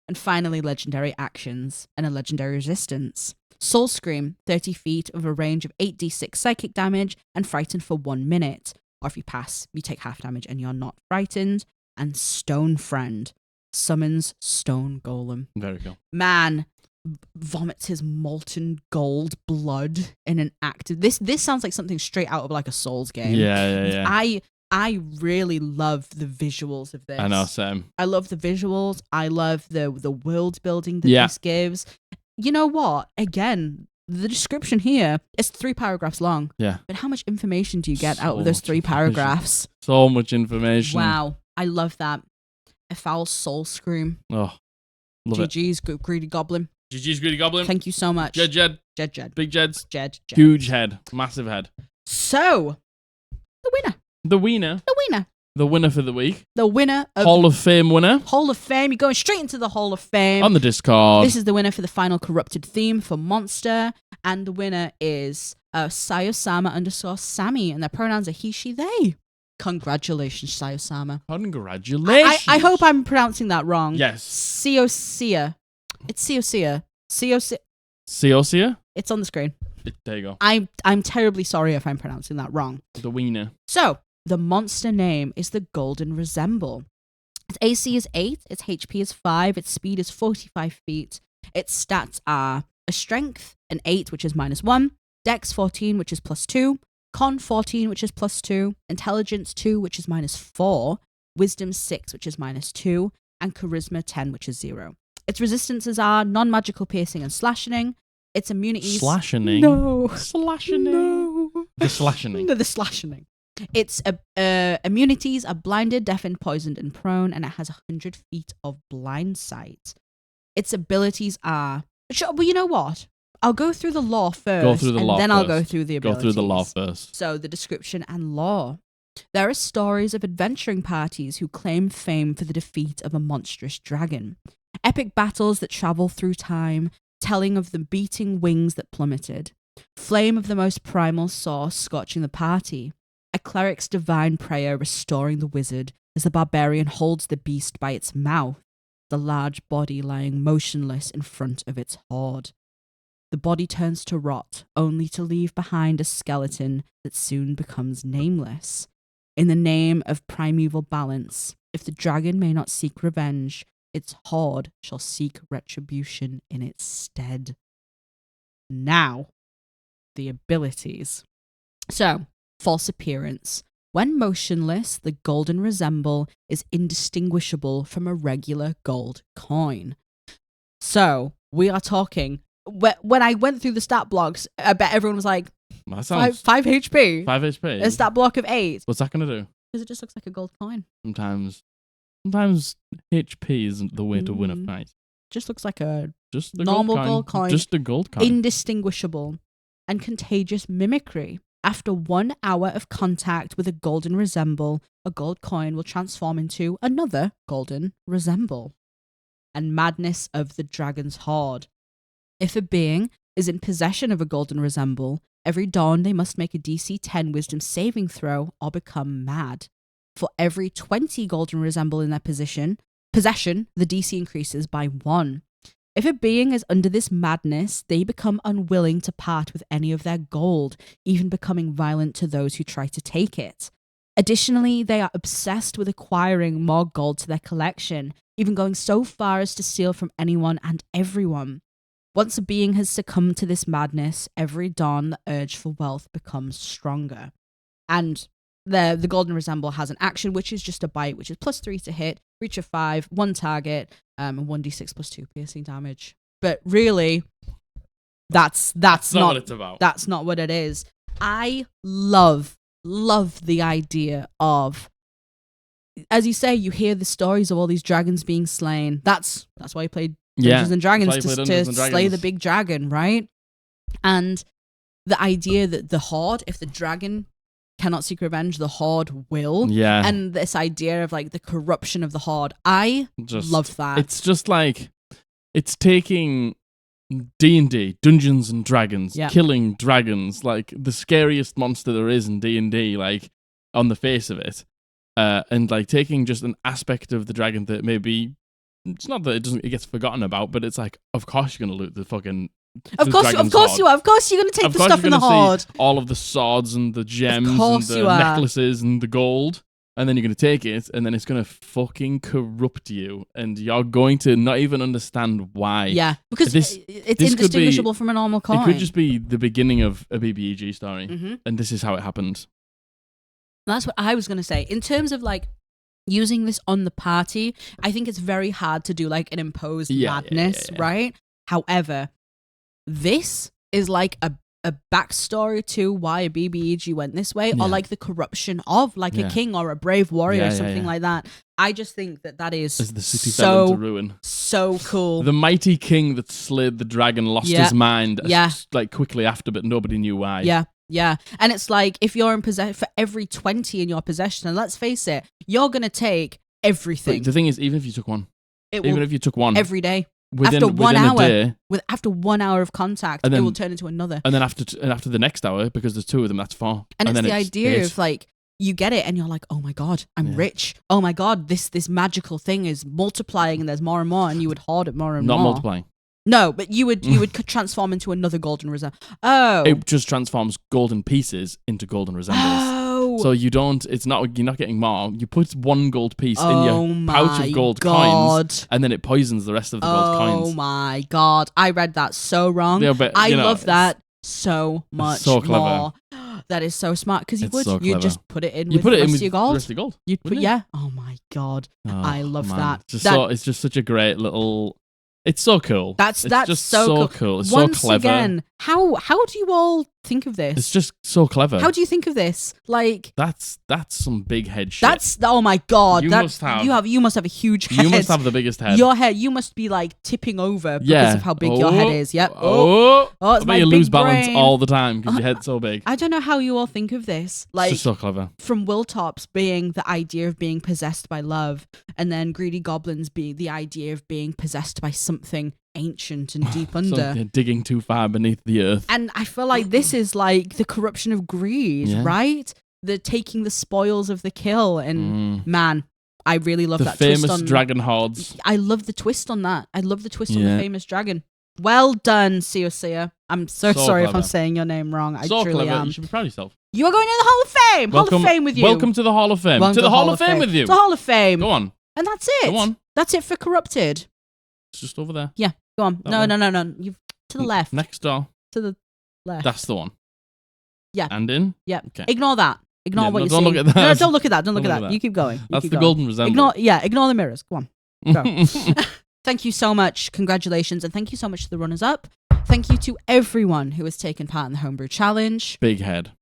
And finally, legendary actions and a legendary resistance. Soul Scream, 30 feet of a range of 8d6 psychic damage and frightened for 1 minute. Or if you pass, you take half damage and you're not frightened. And Stone Friend summons Stone Golem. Very cool. Man vomits his molten gold blood in an act of... This sounds like something straight out of like a Souls game. Yeah. I really love the visuals of this. I know, Sam. I love the visuals. I love the world building that this gives. You know what? Again, the description here is 3 paragraphs long. Yeah. But how much information do you get out of those 3 paragraphs? So much information. Wow. I love that. A foul soul scream. Oh, love it. GG's Greedy Goblin. GG's Greedy Goblin. Thank you so much. Jed. Jed. Big Jeds. Jed. Huge head. Massive head. So, the winner. The winner for the week. The winner of Hall of Fame winner. Hall of Fame. You're going straight into the Hall of Fame. On the Discord. This is the winner for the final corrupted theme for Monster. And the winner is Sayosama _Sammy. And their pronouns are he, she, they. Congratulations, Sayosama. Congratulations. I hope I'm pronouncing that wrong. Yes. Seosia. It's Seosia. Seosia? It's on the screen. There you go. I'm terribly sorry if I'm pronouncing that wrong. The wiener. So, the monster name is the Golden Resemble. Its AC is 8, its HP is 5, its speed is 45 feet. Its stats are a strength, an 8, which is -1, dex 14, which is +2, con 14, which is +2, intelligence 2, which is -4, wisdom 6, which is -2, and charisma 10, which is 0. Its resistances are non-magical piercing and slashing. Its immunities... Slashing? No. Slashing? No. The slashing. No, the slashing. Its immunities are blinded, deafened, poisoned, and prone, and it has 100 feet of blind sight. Its abilities are... Well, you know what? I'll go through the lore first, then I'll go through the abilities. Go through the lore first. So, the description and lore. There are stories of adventuring parties who claim fame for the defeat of a monstrous dragon. Epic battles that travel through time, telling of the beating wings that plummeted. Flame of the most primal source scorching the party. A cleric's divine prayer restoring the wizard as the barbarian holds the beast by its mouth, the large body lying motionless in front of its horde. The body turns to rot, only to leave behind a skeleton that soon becomes nameless. In the name of primeval balance, if the dragon may not seek revenge, its horde shall seek retribution in its stead. Now, the abilities. So, false appearance. When motionless, the Golden Resemble is indistinguishable from a regular gold coin. So, we are talking... When I went through the stat blocks, I bet everyone was like, 5 HP? 5 HP? A stat block of 8. What's that going to do? Because it just looks like a gold coin. Sometimes HP isn't the way to win a fight. Just looks like a just normal gold coin. Just a gold coin. Indistinguishable. And contagious mimicry. After 1 hour of contact with a Golden Resemble, a gold coin will transform into another Golden Resemble. And madness of the dragon's horde. If a being is in possession of a Golden Resemble, every dawn they must make a DC 10 Wisdom saving throw or become mad. For every 20 Golden Resemble in their possession, the DC increases by 1. If a being is under this madness, they become unwilling to part with any of their gold, even becoming violent to those who try to take it. Additionally, they are obsessed with acquiring more gold to their collection, even going so far as to steal from anyone and everyone. Once a being has succumbed to this madness, every dawn the urge for wealth becomes stronger. And the Golden Resemble has an action, which is just a bite, which is +3 to hit, reach of 5, 1 target, and 1d6 +2 piercing damage. But really, that's not what it's about. That's not what it is. I love the idea of as you say, you hear the stories of all these dragons being slain. That's why you played Dungeons and Dragons, to slay the big dragon, right? And the idea that the Horde, if the dragon cannot seek revenge, the Horde will. Yeah. And this idea of like the corruption of the Horde, I love that. It's just like, it's taking D&D, Dungeons and Dragons, killing dragons, like the scariest monster there is in D&D, like on the face of it, and like taking just an aspect of the dragon that maybe, it's not that it gets forgotten about, but it's like, of course you're going to loot the fucking... Of course you are. Of course you're going to take the stuff in the Horde. All of the swords and the gems and the necklaces and the gold. And then you're going to take it, and then it's going to fucking corrupt you. And you're going to not even understand why. Yeah, because it's indistinguishable from a normal coin. It could just be the beginning of a BBEG story. And this is how it happened. That's what I was going to say. In terms of like using this on the party, I think it's very hard to do like an imposed madness, right? However, this is like a backstory to why a BBEG went this way, or like the corruption of like a king or a brave warrior or something like that. I just think that is as the city fell into ruin. So cool. The mighty king that slayed the dragon lost his mind like quickly after, but nobody knew why. Yeah. And it's like, if you're in possession, for every 20 in your possession, and let's face it, you're going to take everything. But the thing is, even if you took one every day, within after 1 hour, a day, after 1 hour of contact, it will turn into another. And then after the next hour, because there's two of them, that's 4. And it's the idea of like, you get it and you're like, oh my God, I'm rich. Oh my God, this magical thing is multiplying and there's more and more, and you would hoard it more and more. Not multiplying. No, but you would transform into another golden resemble. Oh. It just transforms golden pieces into golden resembles. Oh. So you're not getting more. You put 1 gold piece in your pouch of gold coins, and then it poisons the rest of the gold coins. Oh my God. I read that so wrong. Yeah, but, I love that so much more. That is so smart, because you'd just put it in with the rest of your gold. The rest of your gold. You'd put, Oh my God. I love that. It's just such a great little... It's so cool. That's just so cool. It's Once so clever. Again, how do you all think of this? It's just so clever. How do you think of this? Like, that's some big head shit. Oh my God. You must have a huge head. You must have the biggest head. Your head, you must be like tipping over because of how big your head is. Yep. It's my you lose balance all the time because your head's so big. I don't know how you all think of this. Like, it's just so clever. From Wiltops being the idea of being possessed by love, and then greedy goblins being the idea of being possessed by something ancient and deep under. Digging too far beneath the earth. And I feel like this is like the corruption of greed, right? The taking the spoils of the kill. And man, I really love that twist on... The famous dragon hordes. I love the twist on that. I love the twist on the famous dragon. Well done, Sia. I'm so sorry clever. if I'm saying your name wrong. I truly clever. am. You should be proud of yourself. You are going to the Hall of Fame. Hall of Fame with you. Welcome to the Hall of Fame. To the Hall of Fame with you. The Hall of Fame. Go on. And that's it. Go on. That's it for Corrupted. It's just over there. Yeah. Go on. No. You've to the left. Next door. To the left. That's the one. Yeah. And in? Yeah. Okay. Ignore that. Ignore what you see. Don't look at that. No, don't look at that. Don't look at that. You keep going. That's the golden resemblance. Ignore the mirrors. Go on. Go. Thank you so much. Congratulations. And thank you so much to the runners-up. Thank you to everyone who has taken part in the Homebrew Challenge. Big head.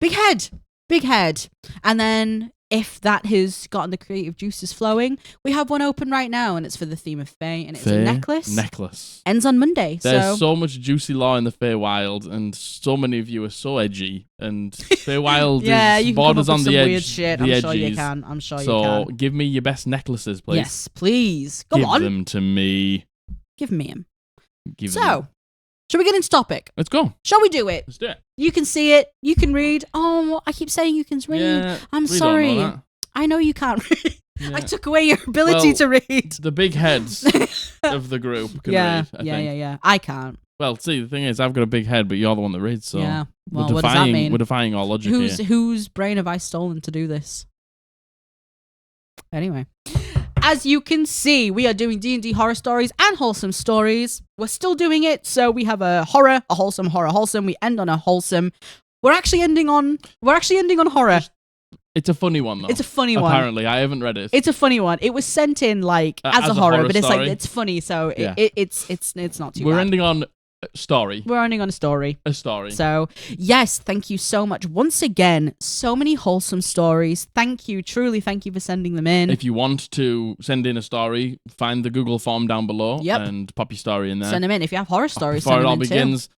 And then, if that has gotten the creative juices flowing, we have one open right now, and it's for the theme of Fae, and it's a necklace. Ends on Monday. There's so much juicy lore in the Feywild, and so many of you are so edgy, and Feywild is borders on the edge. Weird shit. I'm sure you can. So give me your best necklaces, please. Yes, please. Give them to me. Give me them. Shall we get into topic? Let's go. Shall we do it? Let's do it. You can see it. You can read. Oh, I keep saying you can read. Yeah, I'm sorry. I know you can't read. Yeah. I took away your ability to read. The big heads of the group can read, I think. Yeah. I can't. Well, see, the thing is, I've got a big head, but you're the one that reads, so... Yeah. Well, what does that mean? We're defying our logic here. Whose brain have I stolen to do this? Anyway. As you can see, we are doing D&D horror stories and wholesome stories. We're still doing it, so we have a horror, a wholesome, horror, wholesome. We end on a wholesome. We're actually ending on horror. It's a funny one, though. It's a funny one. Apparently, I haven't read it. It's a funny one. It was sent in as a horror, but it's funny, so it's not too bad. We're ending on Story. We're ending on a story. A story. So, yes, thank you so much. Once again, so many wholesome stories. Thank you. Truly, thank you for sending them in. If you want to send in a story, find the Google form down below and pop your story in there. Send them in. If you have horror stories, before send it all them in begins,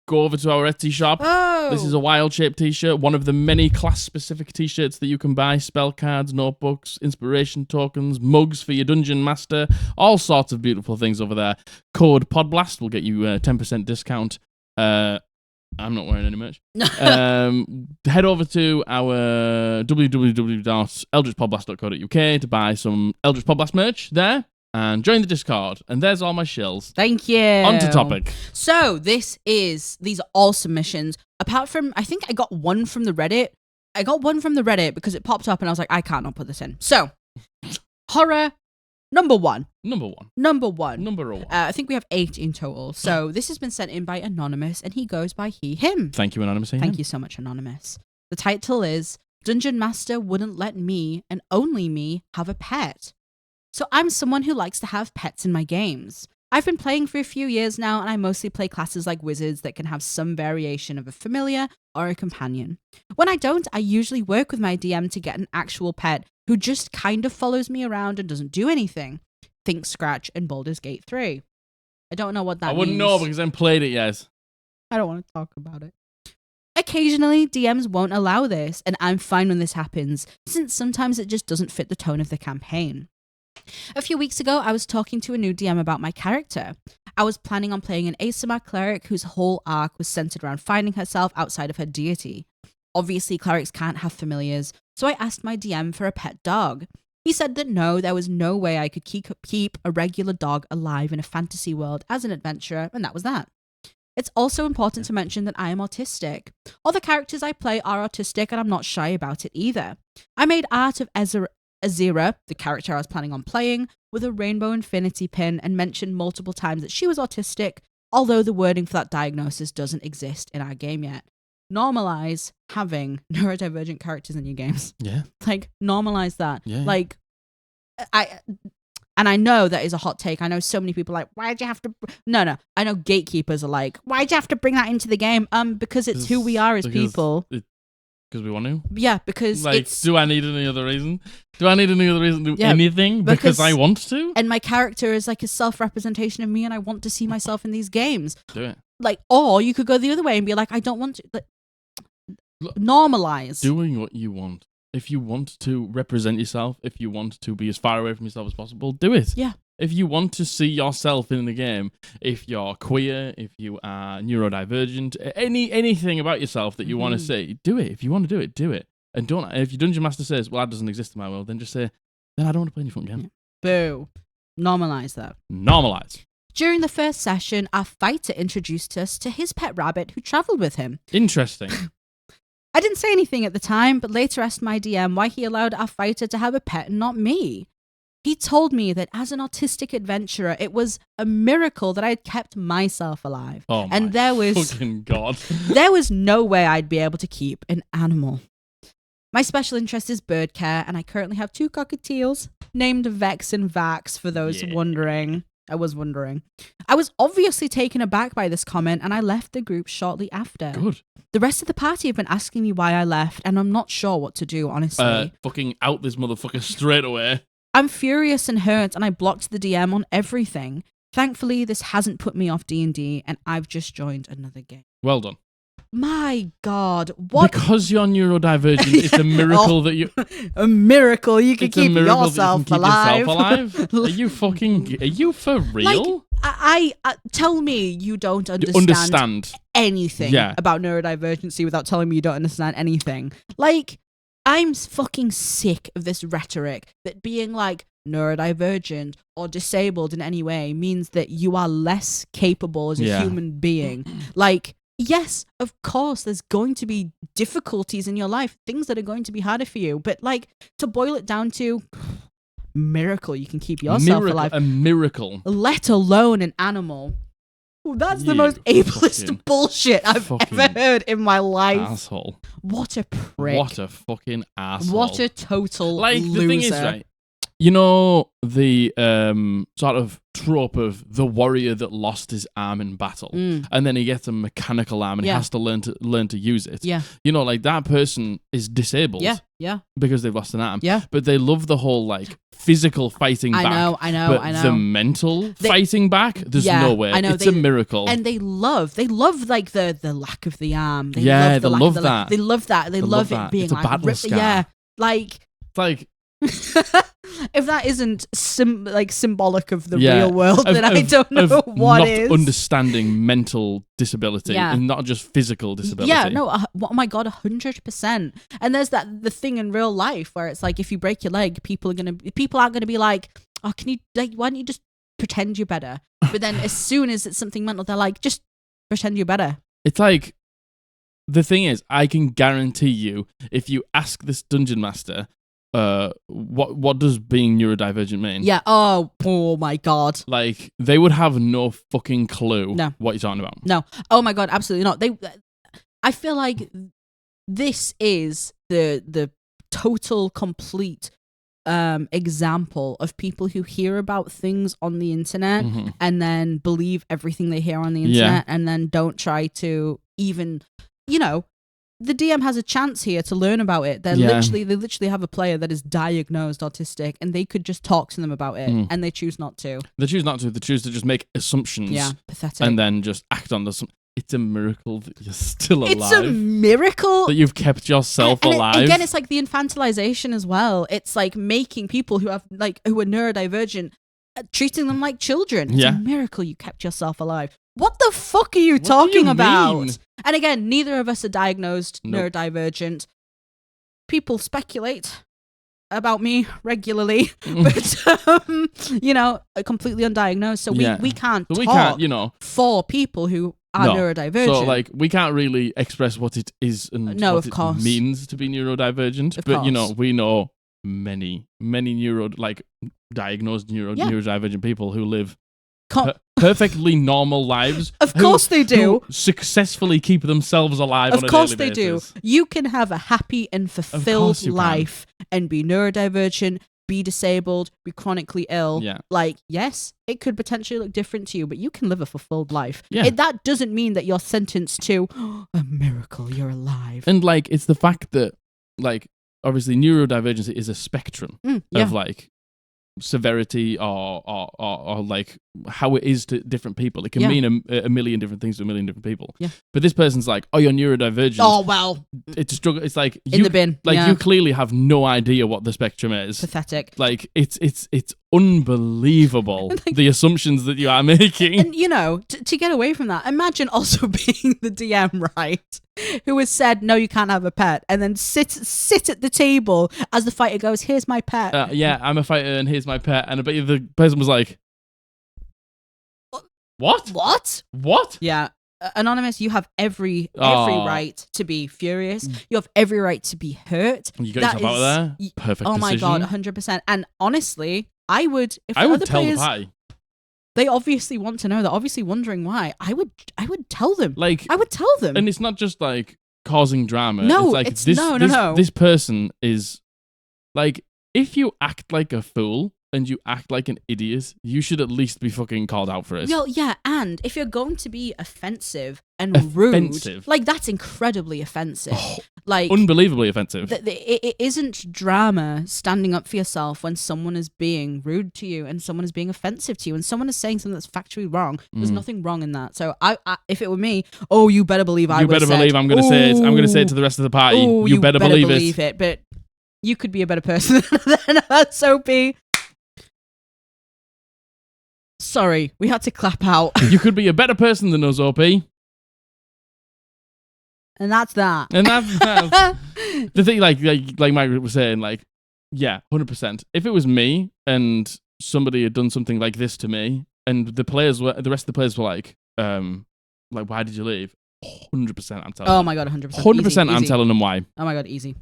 go over to our Etsy shop. Oh. This is a wild-shaped t-shirt, one of the many class-specific t-shirts that you can buy. Spell cards, notebooks, inspiration tokens, mugs for your dungeon master, all sorts of beautiful things over there. Code Podblast will get you a 10% discount. I'm not wearing any merch. Head over to our www.eldritchpodblast.co.uk to buy some Eldritch Podblast merch there. And join the Discord. And there's all my shills. Thank you. On to topic. So these are all submissions. Apart from, I think I got one from the Reddit. I got one from the Reddit because it popped up and I was like, I can't not put this in. So, horror number one. I think we have 8 in total. So this has been sent in by Anonymous and he goes by he, him. Thank you, Anonymous. Thank you so much, Anonymous. The title is Dungeon Master Wouldn't Let Me and Only Me Have a Pet. So I'm someone who likes to have pets in my games. I've been playing for a few years now, and I mostly play classes like wizards that can have some variation of a familiar or a companion. When I don't, I usually work with my DM to get an actual pet who just kind of follows me around and doesn't do anything. Think Scratch and Baldur's Gate 3. I don't know what that means. I wouldn't know because I haven't played it yet. I don't want to talk about it. Occasionally, DMs won't allow this, and I'm fine when this happens, since sometimes it just doesn't fit the tone of the campaign. A few weeks ago, I was talking to a new DM about my character. I was planning on playing an Aasimar cleric whose whole arc was centered around finding herself outside of her deity. Obviously, clerics can't have familiars, so I asked my DM for a pet dog. He said that no, there was no way I could keep a regular dog alive in a fantasy world as an adventurer, and that was that. It's also important to mention that I am autistic. All the characters I play are autistic, and I'm not shy about it either. I made art of Azira, the character I was planning on playing, with a rainbow infinity pin and mentioned multiple times that she was autistic, although the wording for that diagnosis doesn't exist in our game yet. Normalize having neurodivergent characters in your games. Yeah. Normalize that. Yeah. And I know that is a hot take. I know so many people are like, why'd you have to... No. I know gatekeepers are like, why'd you have to bring that into the game? Because it's who we are as people. Because we want to? Yeah, because do I need any other reason? Do I need any other reason to do anything? Because I want to? And my character is like a self-representation of me and I want to see myself in these games. Do it. Or you could go the other way and be like, I don't want to... normalize. Doing what you want. If you want to represent yourself, if you want to be as far away from yourself as possible, do it. Yeah. If you want to see yourself in the game, if you're queer, if you are neurodivergent, anything about yourself that you want to see, do it. If you want to do it, do it. And don't. If your dungeon master says, well, that doesn't exist in my world, then just say, then I don't want to play any fun game. Boo. Normalize that. Normalize. During the first session, our fighter introduced us to his pet rabbit who travelled with him. Interesting. I didn't say anything at the time, but later asked my DM why he allowed our fighter to have a pet and not me. He told me that as an autistic adventurer, it was a miracle that I had kept myself alive. Oh my and there was fucking God. There was no way I'd be able to keep an animal. My special interest is bird care, and I currently have 2 cockatiels named Vex and Vax for those wondering. I was wondering. I was obviously taken aback by this comment, and I left the group shortly after. Good. The rest of the party have been asking me why I left, and I'm not sure what to do, honestly. Fucking out this motherfucker straight away. I'm furious and hurt, and I blocked the DM on everything. Thankfully, this hasn't put me off D&D, and I've just joined another game. Well done. My God, what? Because you're neurodivergent, it's a miracle that you... A miracle you can keep yourself alive. Are you for real? I tell me you don't understand anything about neurodivergency without telling me you don't understand anything. I'm fucking sick of this rhetoric that being neurodivergent or disabled in any way means that you are less capable as a human being. Yes, of course, there's going to be difficulties in your life, things that are going to be harder for you. But to boil it down to miracle, you can keep yourself alive. A miracle. Let alone an animal. Ooh, that's the most ableist bullshit I've ever heard in my life. Asshole. What a prick. What a fucking asshole. What a total loser. The thing is, right? You know the sort of trope of the warrior that lost his arm in battle, and then he gets a mechanical arm and he has to learn to use it. Yeah. You know, like that person is disabled. Yeah. Because they've lost an arm. Yeah. But they love the whole like physical fighting back. I know. The mental fighting back, there's no way. I know. It's a miracle. And they love like the lack of the arm. They love that. They love that. They love it being it's like a battle scar. Yeah. Like it's like if that isn't symbolic of the real world, then I don't know what not is. Understanding mental disability and not just physical disability. Yeah, no, oh my god, 100%. And there's the thing in real life where it's like if you break your leg, people aren't gonna be like, oh, can you why don't you just pretend you're better? But then as soon as it's something mental, they're like, just pretend you're better. It's like the thing is, I can guarantee you, if you ask this dungeon master. What does being neurodivergent mean? Yeah. Oh my god. Like they would have no fucking clue. No. What you're talking about. No. Oh my god. Absolutely not. I feel like this is the total complete example of people who hear about things on the internet and then believe everything they hear on the internet and then don't try to even, the DM has a chance here to learn about it. They literally have a player that is diagnosed autistic, and they could just talk to them about it, and they choose not to. They choose not to. They choose to just make assumptions. Yeah, pathetic. And then just act on this. It's a miracle that you're still alive. It's a miracle that you've kept yourself alive. Again, it's like the infantilization as well. It's like making people who are neurodivergent, treating them like children. It's a miracle you kept yourself alive. What the fuck are you talking about? Mean? And again, neither of us are diagnosed neurodivergent. People speculate about me regularly, but completely undiagnosed. So we can't talk for people who are neurodivergent. So like we can't really express what it is and what it means to be neurodivergent. But we know many diagnosed neurodivergent people who live perfectly normal lives. Of course they do. Who successfully keep themselves alive on a daily basis. Of course they do. You can have a happy and fulfilled life and be neurodivergent, be disabled, be chronically ill. Yeah. Like, yes, it could potentially look different to you, but you can live a fulfilled life. Yeah. That doesn't mean that you're sentenced to a miracle, you're alive. And like, it's the fact that like, obviously neurodivergency is a spectrum of like severity or like how it is to different people. It can mean a million different things to a million different people. Yeah. But this person's like, oh, you're neurodivergent. Oh, well. It's a struggle. It's like in the bin. Like you clearly have no idea what the spectrum is. Pathetic. Like it's unbelievable the assumptions that you are making. And to get away from that, imagine also being the DM, right? Who has said, no, you can't have a pet, and then sit at the table as the fighter goes, here's my pet. I'm a fighter and here's my pet. And I bet you the person was like, What? Yeah. Anonymous, you have every right to be furious. You have every right to be hurt. You got yourself out of there. Perfect decision. Oh my god, 100%. And honestly, I would tell the party. They obviously want to know. They're obviously wondering why. I would tell them. Like, I would tell them. And it's not just like causing drama. No, it's like this person is like, if you act like a fool and you act like an idiot, you should at least be fucking called out for it. Well, yeah, and if you're going to be offensive and rude, like that's incredibly offensive. Like unbelievably offensive. It isn't drama standing up for yourself when someone is being rude to you and someone is being offensive to you and someone is saying something that's factually wrong. There's nothing wrong in that. So I if it were me, you better believe I'm going to say it. I'm going to say it to the rest of the party. You better believe it. But you could be a better person than us, OP. Sorry, we had to clap out. You could be a better person than us, OP. And that's that. And that's the thing, like Margaret was saying, like, yeah, 100%. If it was me and somebody had done something like this to me, and the rest of the players were like, why did you leave? 100% I'm telling them. Oh my god, 100%. 100% I'm telling them why. Oh my god, easy.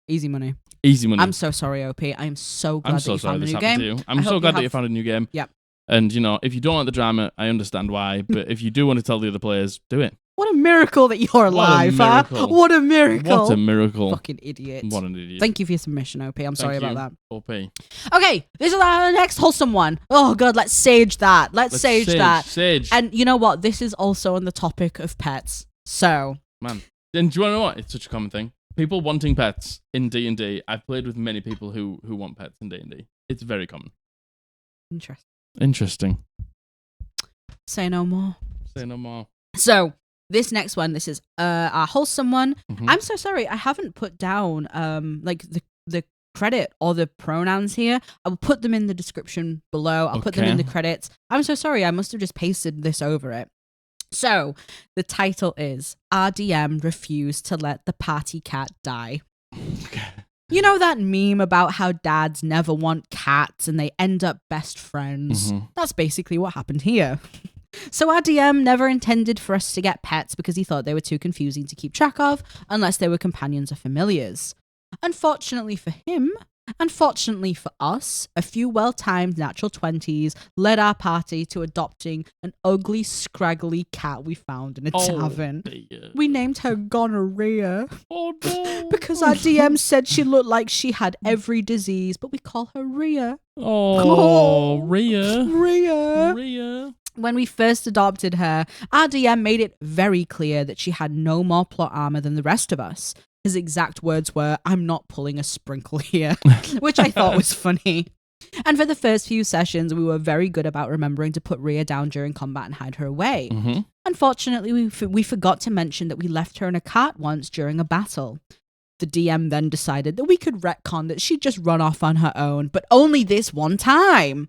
Easy money. Easy money. I'm so sorry, OP. I am so glad that you found a new game. I'm so glad that you found a new game. Yep. And, if you don't want the drama, I understand why. But if you do want to tell the other players, do it. What a miracle that you're alive, huh? What a miracle. What a miracle. Fucking idiot. What an idiot. Thank you for your submission, OP. I'm sorry about that. OP. Okay, this is our next wholesome one. Oh, God, let's sage that. Let's sage that. Sage. And you know what? This is also on the topic of pets. So. Man. And do you want to know what? It's such a common thing. People wanting pets in D&D. I've played with many people who want pets in D&D. It's very common. Interesting. Say no more. Say no more. So, this next one, this is our wholesome one. Mm-hmm. I'm so sorry, I haven't put down like the credit or the pronouns here. I will put them in the description below. I'll put them in the credits. I'm so sorry, I must have just pasted this over it. So, the title is Our DM refused to let the party cat die. Okay. You know that meme about how dads never want cats and they end up best friends? Mm-hmm. That's basically what happened here. So our DM never intended for us to get pets because he thought they were too confusing to keep track of unless they were companions or familiars. Unfortunately for him, and fortunately for us, a few well-timed natural 20s led our party to adopting an ugly, scraggly cat we found in a tavern. Dear. We named her Gonorrhea. Oh, no. Because our DM said she looked like she had every disease, but we call her Rhea. Rhea. Rhea. When we first adopted her, our DM made it very clear that she had no more plot armor than the rest of us. His exact words were, "I'm not pulling a sprinkle here," which I thought was funny. And for the first few sessions, we were very good about remembering to put Rhea down during combat and hide her away. Mm-hmm. Unfortunately, we forgot to mention that we left her in a cart once during a battle. The DM then decided that we could retcon that she'd just run off on her own, but only this one time.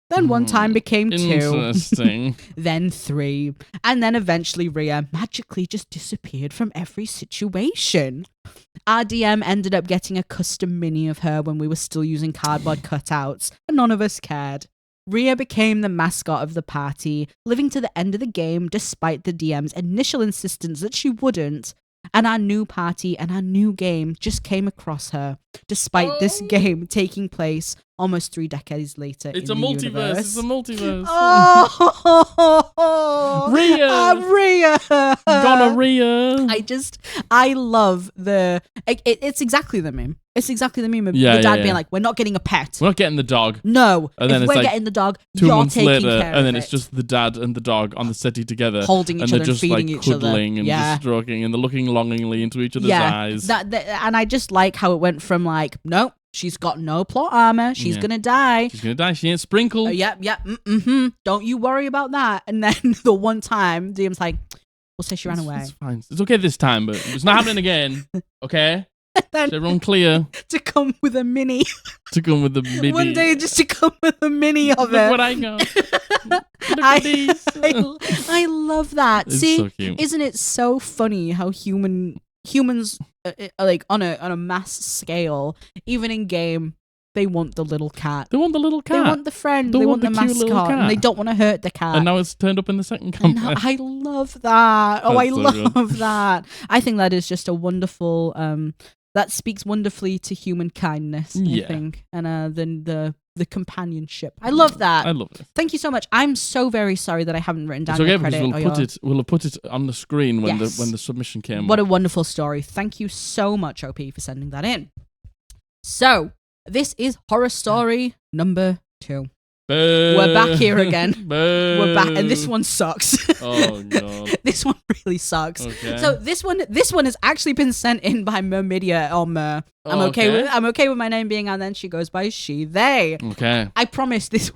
Then one time became 2. Interesting. Then 3. And then eventually Rhea magically just disappeared from every situation. Our DM ended up getting a custom mini of her when we were still using cardboard cutouts, and none of us cared. Rhea became the mascot of the party, living to the end of the game despite the DM's initial insistence that she wouldn't. And our new party and our new game just came across her, despite this game taking place almost 3 decades later. It's a multiverse. It's a multiverse. Oh, Rhea. Gonorrhea. I love it's exactly the meme. It's exactly the meme of the dad being like, "We're not getting a pet. We're not getting the dog." No. And then if we're getting the dog, 2 you're months taking later, care and then of it's just the dad and the dog on the settee together, holding each other and feeding each other, cuddling and just stroking, and they're looking longingly into each other's eyes. And I just like how it went from like, nope, she's got no plot armor, she's gonna die. She's gonna die. She ain't sprinkled. Yep. Don't you worry about that. And then the one time, DM's like, we'll say she ran away. It's fine. It's okay this time, but it's not happening again. Okay. Then, everyone clear. To come with a mini. One day just to come with a mini of it. Look what I got. I love that. It's See, so cute. Isn't it so funny how humans like on a mass scale, even in game, they want the little cat. They want the little cat. They want the friend. They want the mascot. And they don't want to hurt the cat. And now it's turned up in the second campaign. I love that. I love that. I think that is just a wonderful that speaks wonderfully to human kindness, I think, and then the companionship. I love that. I love it. Thank you so much. I'm so very sorry that I haven't written down your credit. We'll have put it on the screen when the submission came. What a wonderful story. Thank you so much, OP, for sending that in. So, this is horror story number 2. Boo. We're back here again. Boo. We're back, and this one sucks. Oh god, this one really sucks. Okay. So this one has actually been sent in by Myrmidia or Myr. I'm okay with my name being, and then she goes by she, they. Okay. I promise this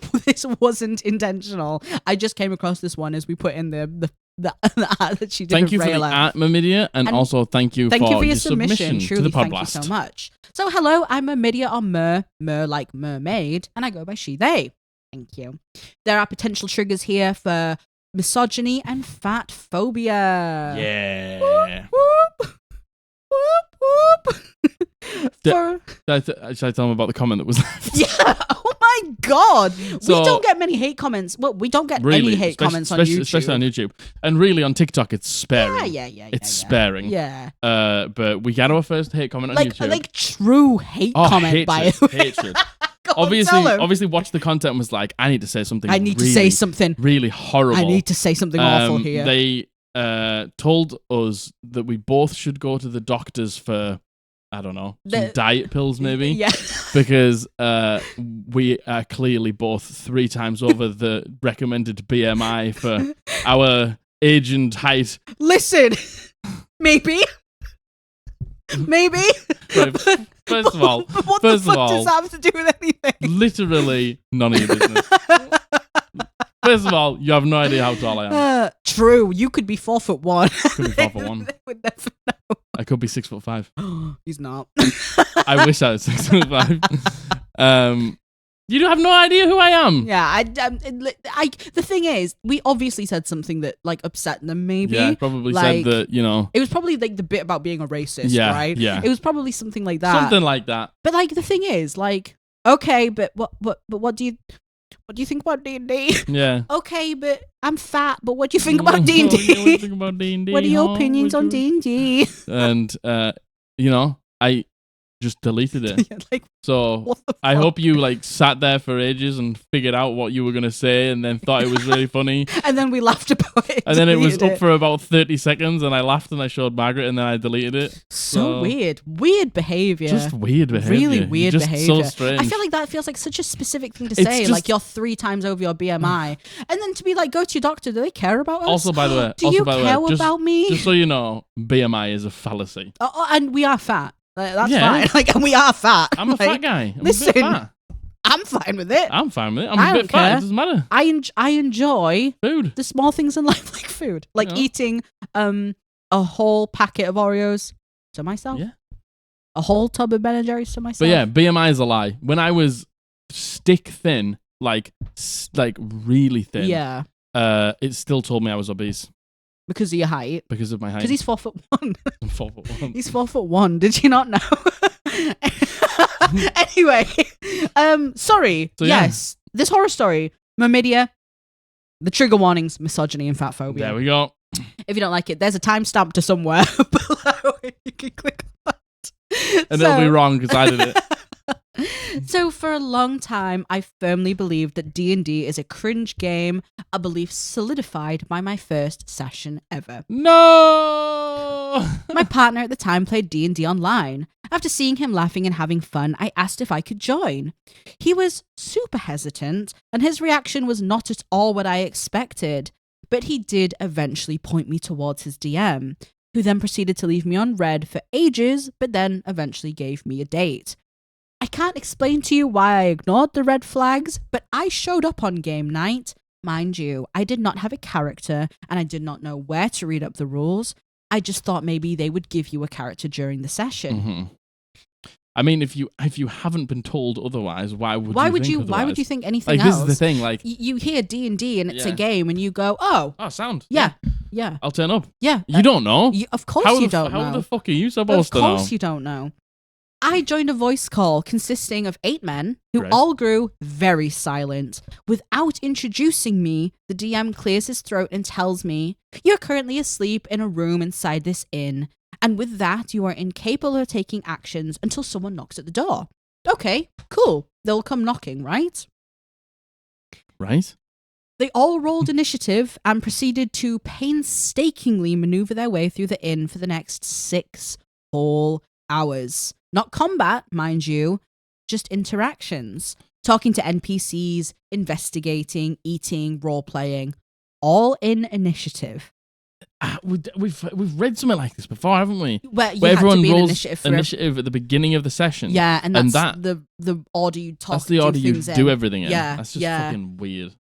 wasn't intentional. I just came across this one as we put in the art that she did. Thank you Reyla. for the art, Myrmidia, and also thank you for your submission Truly, to the Podblast. Thank you so much. So hello, I'm Myrmidia or Myr like mermaid, and I go by she, they. Thank you. There are potential triggers here for misogyny and fat phobia. Yeah. Whoop, whoop, whoop. Should I tell them about the comment that was left? Yeah. Oh my god. So, we don't get many hate comments. Well, we don't get any hate comments on YouTube. Especially on YouTube. And really on TikTok, it's sparing. Yeah. It's sparing. Yeah. But we got our first hate comment on YouTube. Like true hate comment by the way. Hatred. Obviously watched the content and was like, I need to say something. I need to say something really horrible. I need to say something awful here. told us that we both should go to the doctors for, I don't know, some diet pills maybe. Yeah. Because we are clearly both 3 times over the recommended BMI for our age and height. Listen, maybe. Right, first of all, what the fuck does that have to do with anything? Literally none of your business. First of all, you have no idea how tall I am. True, you could be 4'1". Could be 4'1". They would never know. I could be 6'5". He's not. I wish I was 6'5". You have no idea who I am. Yeah, the thing is, we obviously said something that like upset them. Maybe. Yeah, probably said that. It was probably like the bit about being a racist, right? Yeah. It was probably something like that. Something like that. But like the thing is, like, okay, but what do you think about D&D? Yeah. Okay, but I'm fat, but what do you think about D&D? What do you think about D&D? What are your opinions on D&D? And I just deleted it. Yeah, like, so I hope you like sat there for ages and figured out what you were going to say and then thought it was really funny. And then we laughed about it. And then it was up for about 30 seconds and I laughed and I showed Margaret and then I deleted it. So weird. Weird behavior. Just weird behavior. Really weird behavior. So strange. I feel like that feels like such a specific thing to say. Like you're 3 times over your BMI. And then to be like, go to your doctor. Do they care about us? Also, by the way, do you care about me? Just so you know, BMI is a fallacy. And we are fat. That's fine. Like, and we are fat. I'm a fat guy. Listen, I'm fine with it. I'm fine with it. I'm a bit fat. It doesn't matter. I enjoy food. The small things in life, like food, like eating a whole packet of Oreos to myself. Yeah. A whole tub of Ben & Jerry's to myself. But yeah, BMI is a lie. When I was stick thin, like really thin. Yeah. It still told me I was obese. Because of your height? Because of my height. Because he's 4'1". I'm 4'1". He's 4'1". Did you not know? Anyway, sorry. So, yes, this horror story, Myrmidia, the trigger warnings, misogyny and fat phobia. There we go. If you don't like it, there's a timestamp to somewhere below. You can click on that. And it'll be wrong because I did it. So for a long time, I firmly believed that D&D is a cringe game, a belief solidified by my first session ever. No! My partner at the time played D&D online. After seeing him laughing and having fun, I asked if I could join. He was super hesitant, and his reaction was not at all what I expected. But he did eventually point me towards his DM, who then proceeded to leave me on red for ages, but then eventually gave me a date. I can't explain to you why I ignored the red flags, but I showed up on game night. Mind you, I did not have a character, and I did not know where to read up the rules. I just thought maybe they would give you a character during the session. Mm-hmm. I mean, if you haven't been told otherwise, why would you think anything else? This is the thing, like you hear D&D and it's a game, and you go, oh, sound, yeah, I'll turn up. Yeah, you don't know. Of course you don't know. How the fuck are you supposed to know? Of course you don't know. I joined a voice call consisting of 8 men who all grew very silent. Without introducing me, the DM clears his throat and tells me, "You're currently asleep in a room inside this inn, and with that, you are incapable of taking actions until someone knocks at the door." Okay, cool. They'll come knocking, right? Right. They all rolled initiative and proceeded to painstakingly maneuver their way through the inn for the next 6 whole hours. Not combat, mind you, just interactions. Talking to NPCs, investigating, eating, role-playing. All in initiative. We've read something like this before, haven't we? Where everyone rolls initiative at the beginning of the session. Yeah, and that's the order you talk. That's the order you do everything in. Yeah, that's just fucking weird.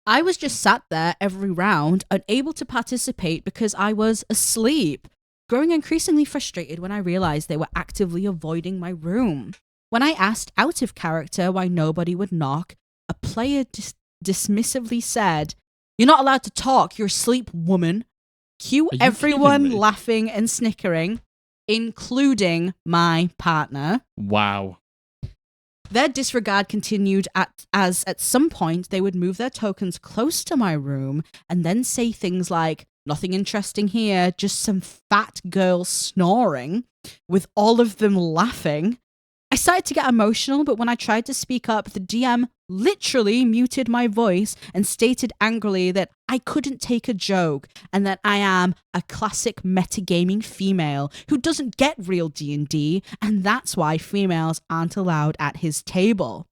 I was just sat there every round, unable to participate because I was asleep. Growing increasingly frustrated when I realized they were actively avoiding my room. When I asked out of character why nobody would knock, a player dismissively said, "You're not allowed to talk, you're asleep, woman." Cue everyone laughing and snickering, including my partner. Wow. Their disregard continued as at some point they would move their tokens close to my room and then say things like, "Nothing interesting here, just some fat girl snoring," with all of them laughing. I started to get emotional, but when I tried to speak up, the DM literally muted my voice and stated angrily that I couldn't take a joke and that I am a classic metagaming female who doesn't get real D&D, and that's why females aren't allowed at his table.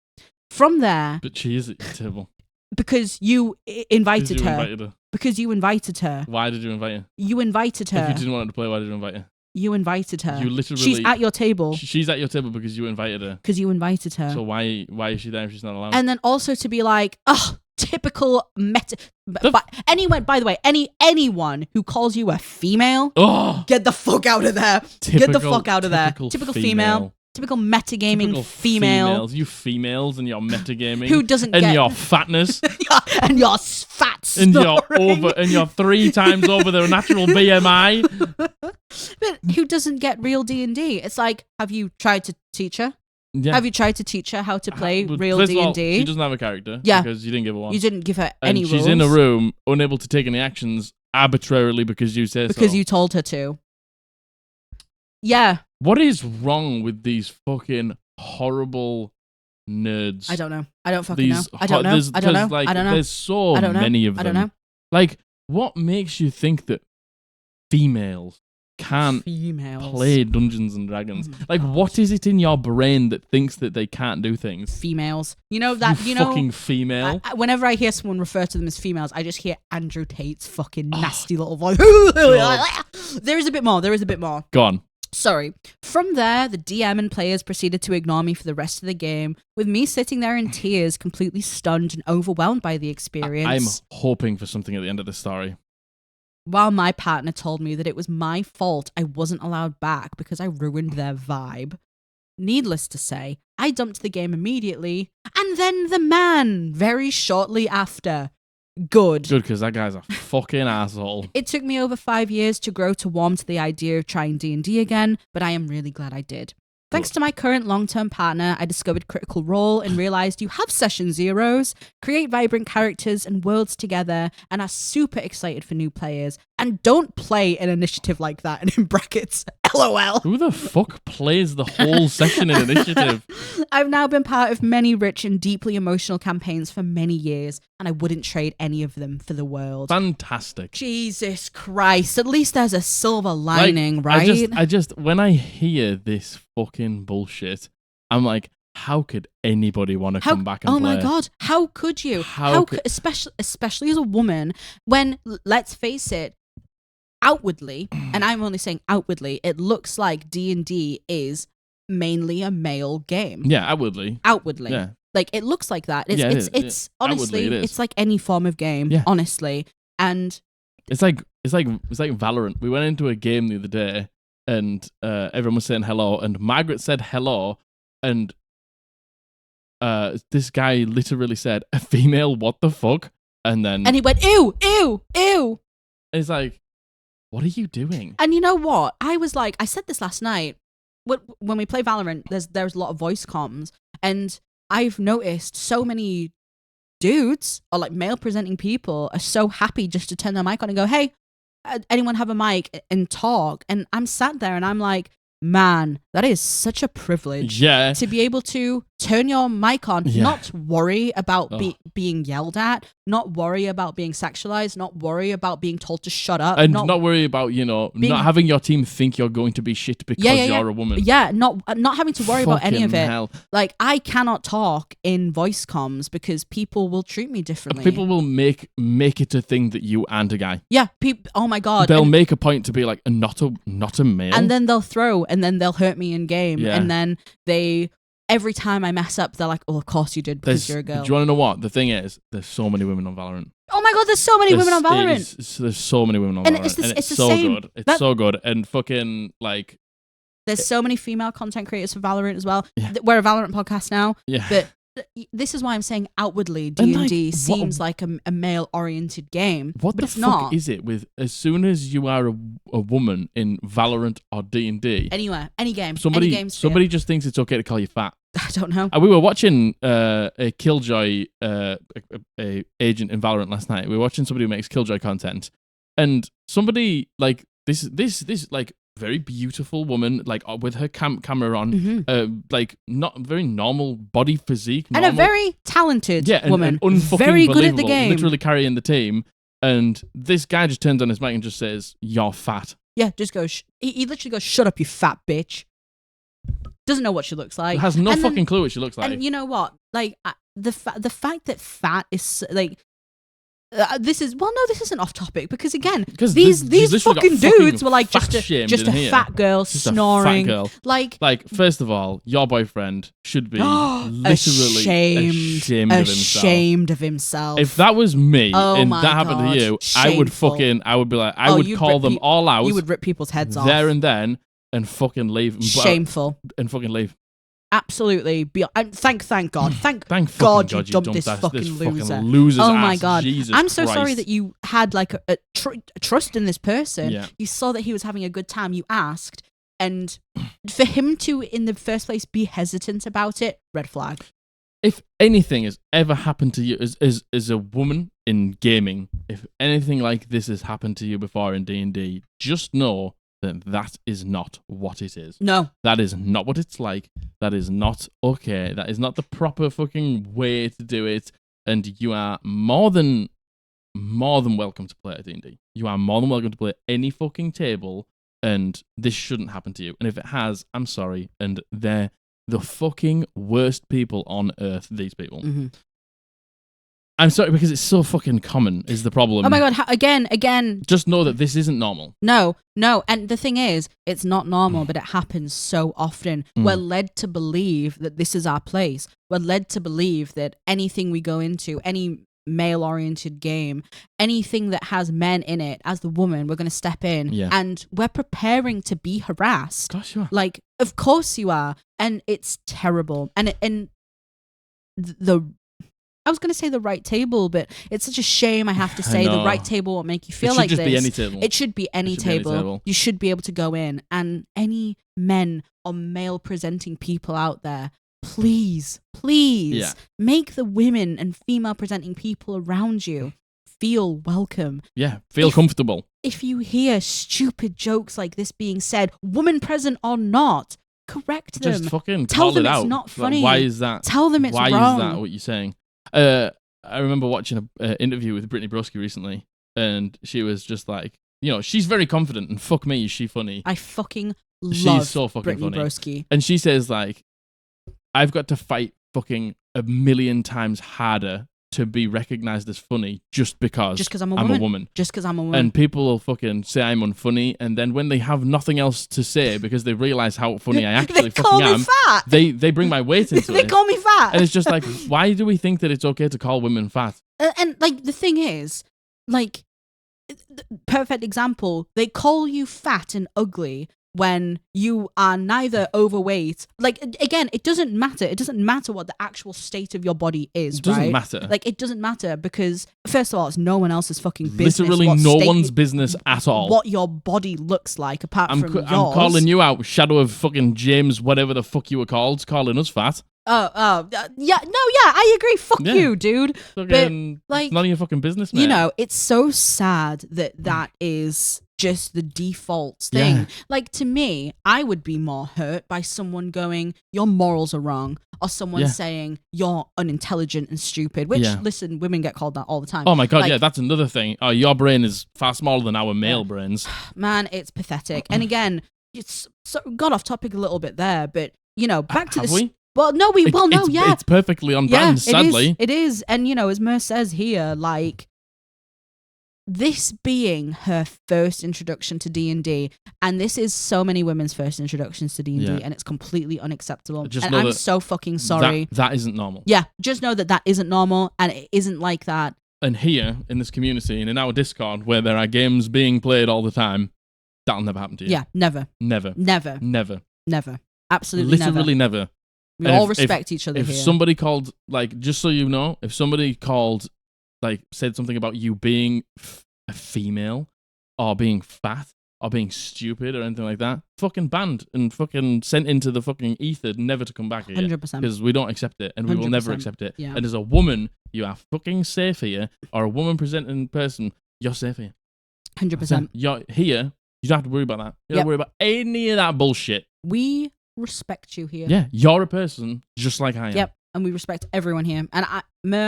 From there... But she is at your table. Because you invited her. Because you invited her. Why did you invite her? You invited her. If you didn't want her to play, why did you invite her? You invited her. You literally... She's at your table. She's at your table because you invited her. Because you invited her. So why is she there if she's not allowed? And then also to be like, typical meta... By the way, anyone who calls you a female, get the fuck out of there. Get the fuck out of there. Typical female. Typical metagaming female. Females, you females and your metagaming. Who doesn't and get... your fatness. and your fat snoring. And you're 3 times over the natural BMI. But who doesn't get real D&D? It's like, have you tried to teach her? Yeah. Have you tried to teach her how to play real D&D? All, she doesn't have a character. Yeah. Because you didn't give her one. You didn't give her any rules. And she's in a room, unable to take any actions arbitrarily because you say so. Because you told her to. Yeah. What is wrong with these fucking horrible nerds? I don't know. I don't fucking know. I don't know. I don't know. Like, I don't know. There's so many of them. I don't know. Like, what makes you think that females can't play Dungeons and Dragons? Like, what is it in your brain that thinks that they can't do things? Females. You know that, you know... fucking female. Whenever I hear someone refer to them as females, I just hear Andrew Tate's fucking nasty little voice. There is a bit more. Go on. Sorry. From there, the DM and players proceeded to ignore me for the rest of the game, with me sitting there in tears, completely stunned and overwhelmed by the experience. I'm hoping for something at the end of the story. While my partner told me that it was my fault I wasn't allowed back because I ruined their vibe. Needless to say, I dumped the game immediately, and then the man very shortly after. Good, because that guy's a fucking asshole. It took me over 5 years to grow to warm to the idea of trying D&D again, but I am really glad I did. Thanks to my current long-term partner, I discovered Critical Role and realized you have session zeros, create vibrant characters and worlds together, and are super excited for new players. And don't play an initiative like that, and in brackets, LOL. Who the fuck plays the whole session in initiative? I've now been part of many rich and deeply emotional campaigns for many years, and I wouldn't trade any of them for the world. Fantastic. Jesus Christ. At least there's a silver lining, right? I just, when I hear this fucking bullshit, I'm like, how could anybody want to come back and play? Oh my God. How could you? Especially as a woman, when, let's face it, outwardly, and I'm only saying outwardly, it looks like D&D is mainly a male game. Yeah, outwardly. Yeah. Like, it looks like that. It's honestly, it's like any form of game, honestly. And it's like Valorant. We went into a game the other day and everyone was saying hello, and Margaret said hello, and this guy literally said, "A female, what the fuck?" And he went, ew, ew, ew. It's like, what are you doing? And you know what? I was like, I said this last night. When we play Valorant, there's a lot of voice comms, and I've noticed so many dudes or like male presenting people are so happy just to turn their mic on and go, "Hey, anyone have a mic?" and talk. And I'm sat there and I'm like, man, that is such a privilege. Yeah. To be able to turn your mic on, not worry about being yelled at, not worry about being sexualized, not worry about being told to shut up. And not worry about, not having your team think you're going to be shit because you're a woman. Yeah, not having to worry about any of it. Hell. Like, I cannot talk in voice comms because people will treat me differently. People will make it a thing that you and a guy. Yeah, oh my God. They'll make a point to be like, not a male. And then they'll throw, and then they'll hurt me in game. Yeah. And then every time I mess up, they're like, "Oh, of course you did because you're a girl." Do you want to know what? The thing is, there's so many women on Valorant. Oh my God, there's so many women on Valorant. There's so many women on Valorant. And it's so same. good. It's so good. And fucking, like... There's so many female content creators for Valorant as well. Yeah. We're a Valorant podcast now. Yeah. But this is why I'm saying outwardly D&D seems like a male-oriented game. What the fuck is it with, as soon as you are a woman in Valorant or D&D... Anywhere, any game, somebody just thinks it's okay to call you fat. I don't know. We were watching a Killjoy a agent in Valorant last night. We were watching somebody who makes Killjoy content, and somebody like this like very beautiful woman, like with her camera on, like not very normal body physique, and a very talented woman, and very good at the game, literally carrying the team. And this guy just turns on his mic and just says, "You're fat." Yeah, just goes. He literally goes, "Shut up, you fat bitch." Doesn't know what she looks like. Has no fucking clue what she looks like. And you know what? Like the fact that fat is like. This isn't off topic because again, these fucking dudes were like just a fat girl snoring. A fat girl. Like first of all, your boyfriend should be literally ashamed of himself. If that was me and that happened to you, shameful. I would be like, I would call them all out. You would rip people's heads off there and then and fucking leave. Shameful. And fucking leave. Absolutely. Thank God. Thank God you dumped this fucking loser. Oh my God. Jesus I'm so Christ. sorry that you had like a trust in this person. Yeah. You saw that he was having a good time. You asked. And for him to, in the first place, be hesitant about it, red flag. If anything has ever happened to you as a woman in gaming, if anything like this has happened to you before in D&D, just know that is not what it is. No. That is not what it's like. That is not okay. That is not the proper fucking way to do it. And you are more than welcome to play at D&D. You are more than welcome to play at any fucking table, and this shouldn't happen to you. And if it has, I'm sorry. And they're the fucking worst people on earth, these people. Mm-hmm. I'm sorry, because it's so fucking common is the problem. Oh my God, again. Just know that this isn't normal. No. And the thing is, it's not normal, but it happens so often. We're led to believe that this is our place. We're led to believe that anything we go into, any male-oriented game, anything that has men in it, as the woman, we're going to step in. Yeah. And we're preparing to be harassed. Gosh, you are. Like, of course you are. And it's terrible. And I was going to say the right table, but it's such a shame I have to say the right table won't make you feel like this. It should just be any table. It should be any table. You should be able to go in, and any men or male-presenting people out there, please make the women and female-presenting people around you feel welcome. Yeah, feel comfortable. If you hear stupid jokes like this being said, woman present or not, correct them. Just fucking tell them it's not funny. Like, why is that? Tell them it's wrong. Why is that what you're saying? I remember watching an interview with Brittany Broski recently, and she was just like, she's very confident, and fuck me, is she funny? I fucking love She's so fucking Brittany funny. Broski. And she says, like, I've got to fight fucking 1,000,000 times harder to be recognized as funny just because I'm a woman. Just because I'm a woman. And people will fucking say I'm unfunny, and then when they have nothing else to say because they realize how funny I actually fucking am, fat. They bring my weight into they it. They call me fat. And it's just like, why do we think that it's okay to call women fat? And like, the thing is, like, perfect example, they call you fat and ugly when you are neither overweight. Like, again, it doesn't matter. It doesn't matter what the actual state of your body is, It doesn't matter. Like, it doesn't matter because, first of all, it's no one else's fucking business. Literally no one's business at all. What your body looks like, apart from yours. I'm calling you out, Shadow of fucking James, whatever the fuck you were called, calling us fat. Yeah, I agree. Fuck you, dude. Fucking, but, like, it's none of your fucking business, man. It's so sad that is just the default thing. Yeah. Like, to me, I would be more hurt by someone going, your morals are wrong, or someone saying you're unintelligent and stupid, which, listen, women get called that all the time. Oh my God, like, that's another thing. Oh, your brain is far smaller than our male brains. Man, it's pathetic. And again, it's got off topic a little bit there, but, back to this. We? Well, no, it's perfectly on brand, sadly. It is. And, as Mer says here, like, this being her first introduction to D&D, and this is so many women's first introductions to D&D, and it's completely unacceptable. And I'm so fucking sorry. That isn't normal. Yeah, just know that isn't normal, and it isn't like that. And here, in this community, and in our Discord, where there are games being played all the time, that'll never happen to you. Yeah, never. Never. Never. Never. Never. Absolutely never. Literally never. We all respect each other here. If somebody called, like, just so you know, if somebody called, like, said something about you being a female, or being fat, or being stupid, or anything like that, fucking banned and fucking sent into the fucking ether, never to come back again. 100%. Because we don't accept it, and we will never accept it. Yeah. And as a woman, you are fucking safe here, or a woman presenting person, you're safe here. 100%. You're here You don't have to worry about that. You don't have to worry about any of that bullshit. We respect you here. Yeah, you're a person just like I am. Yep, and we respect everyone here. And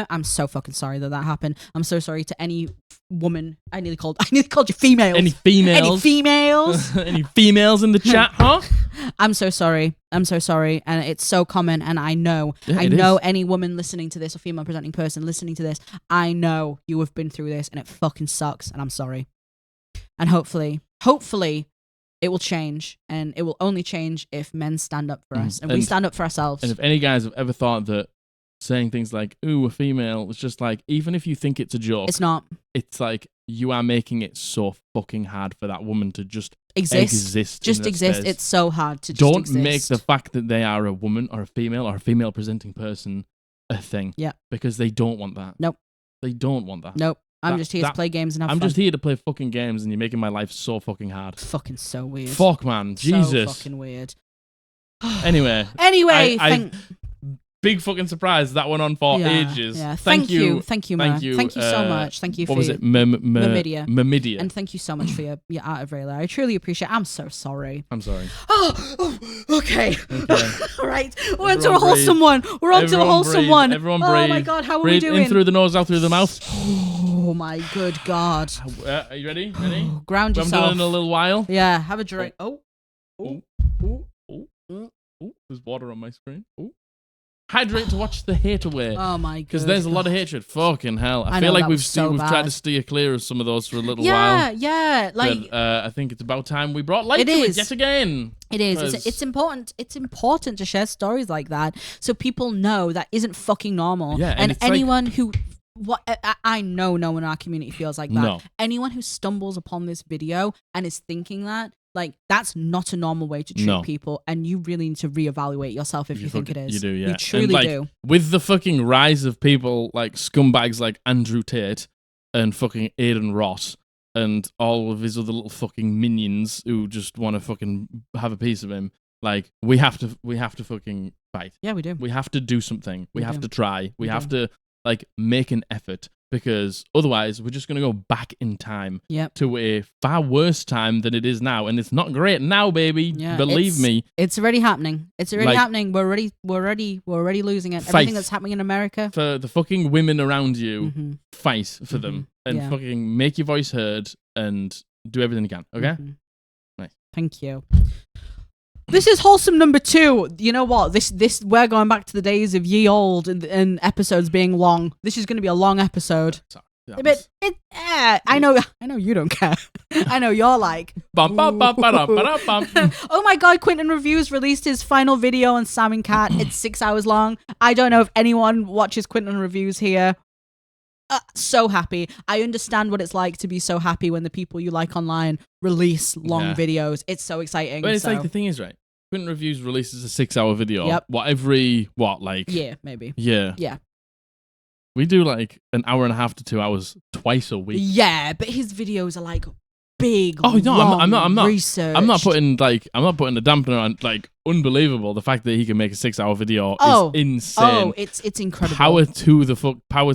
I'm so fucking sorry that happened. I'm so sorry to any woman. I nearly called you females. Any females? Any females? Any females in the chat, huh? I'm so sorry. And it's so common. And I know any woman listening to this or female presenting person listening to this, I know you have been through this and it fucking sucks. And I'm sorry. And hopefully, it will change, and it will only change if men stand up for us, and we stand up for ourselves. And if any guys have ever thought that saying things like, ooh, a female, it's just like, even if you think it's a joke, it's not. It's like, you are making it so fucking hard for that woman to just exist. Just exist. Space. It's so hard to just Don't exist. make the fact that they are a woman or a female presenting person a thing. Yeah. Because they don't want that. Nope. They don't want that. Nope. I'm just here to play games and have fun. I'm just here to play fucking games, and you're making my life so fucking hard. Fucking so weird. Fuck, man. Jesus. So fucking weird. Anyway. Big fucking surprise. That went on for ages. Yeah. Thank you. Thank you, Thank you so much. Thank you for Myrmidia. Myrmidia. And thank you so much for your art of Reyla. I truly appreciate it. I'm so sorry. I'm sorry. Oh, okay. All right. We're on to a wholesome one. Everyone breathe. Oh my God, how are we doing? In through the nose, out through the mouth. Oh my good God. Are you ready? Ground yourself. We haven't done it in a little while. Yeah, have a drink. Oh. There's water on my screen. Hydrate to watch the hate away. Oh my god. Because there's a lot of hatred. Fucking hell. I feel like we've tried to steer clear of some of those for a little while. Yeah. Like, but, I think it's about time we brought light to it yet again. It is. It's important. It's important to share stories like that so people know that isn't fucking normal. Yeah, and anyone who... I know no one in our community feels like that. No. Anyone who stumbles upon this video and is thinking that, like, that's not a normal way to treat people, and you really need to reevaluate yourself if you think it is. You do, yeah. You truly do. With the fucking rise of people like scumbags like Andrew Tate and fucking Aiden Ross and all of his other little fucking minions who just want to fucking have a piece of him, like, we have to fucking fight. Yeah, we do. We have to do something. We have to try. We have to, like, make an effort. Because otherwise, we're just going to go back in time to a far worse time than it is now, and it's not great now, baby. Yeah, believe me, it's already happening. It's already happening. We're already losing it. Everything that's happening in America. For the fucking women around you, fight for them and fucking make your voice heard and do everything you can. Okay, nice. Thank you. This is wholesome number 2. You know what? This we're going back to the days of ye old and episodes being long. This is going to be a long episode. Sorry, but I know you don't care. I know you're like. Oh my God! Quentin Reviews released his final video on Sam and Cat. It's 6 hours long. I don't know if anyone watches Quentin Reviews here. So happy. I understand what it's like to be so happy when the people you like online release long videos. It's so exciting. But it's like, the thing is, right? Quentin Reviews releases a 6-hour video. Yep. Every year, maybe. Yeah. We do like an hour and a half to 2 hours twice a week. Yeah, but his videos are like big. Oh no, I'm not researched. I'm not putting a dampener on. Like, unbelievable. The fact that he can make a 6-hour video is insane. Oh, it's incredible. Power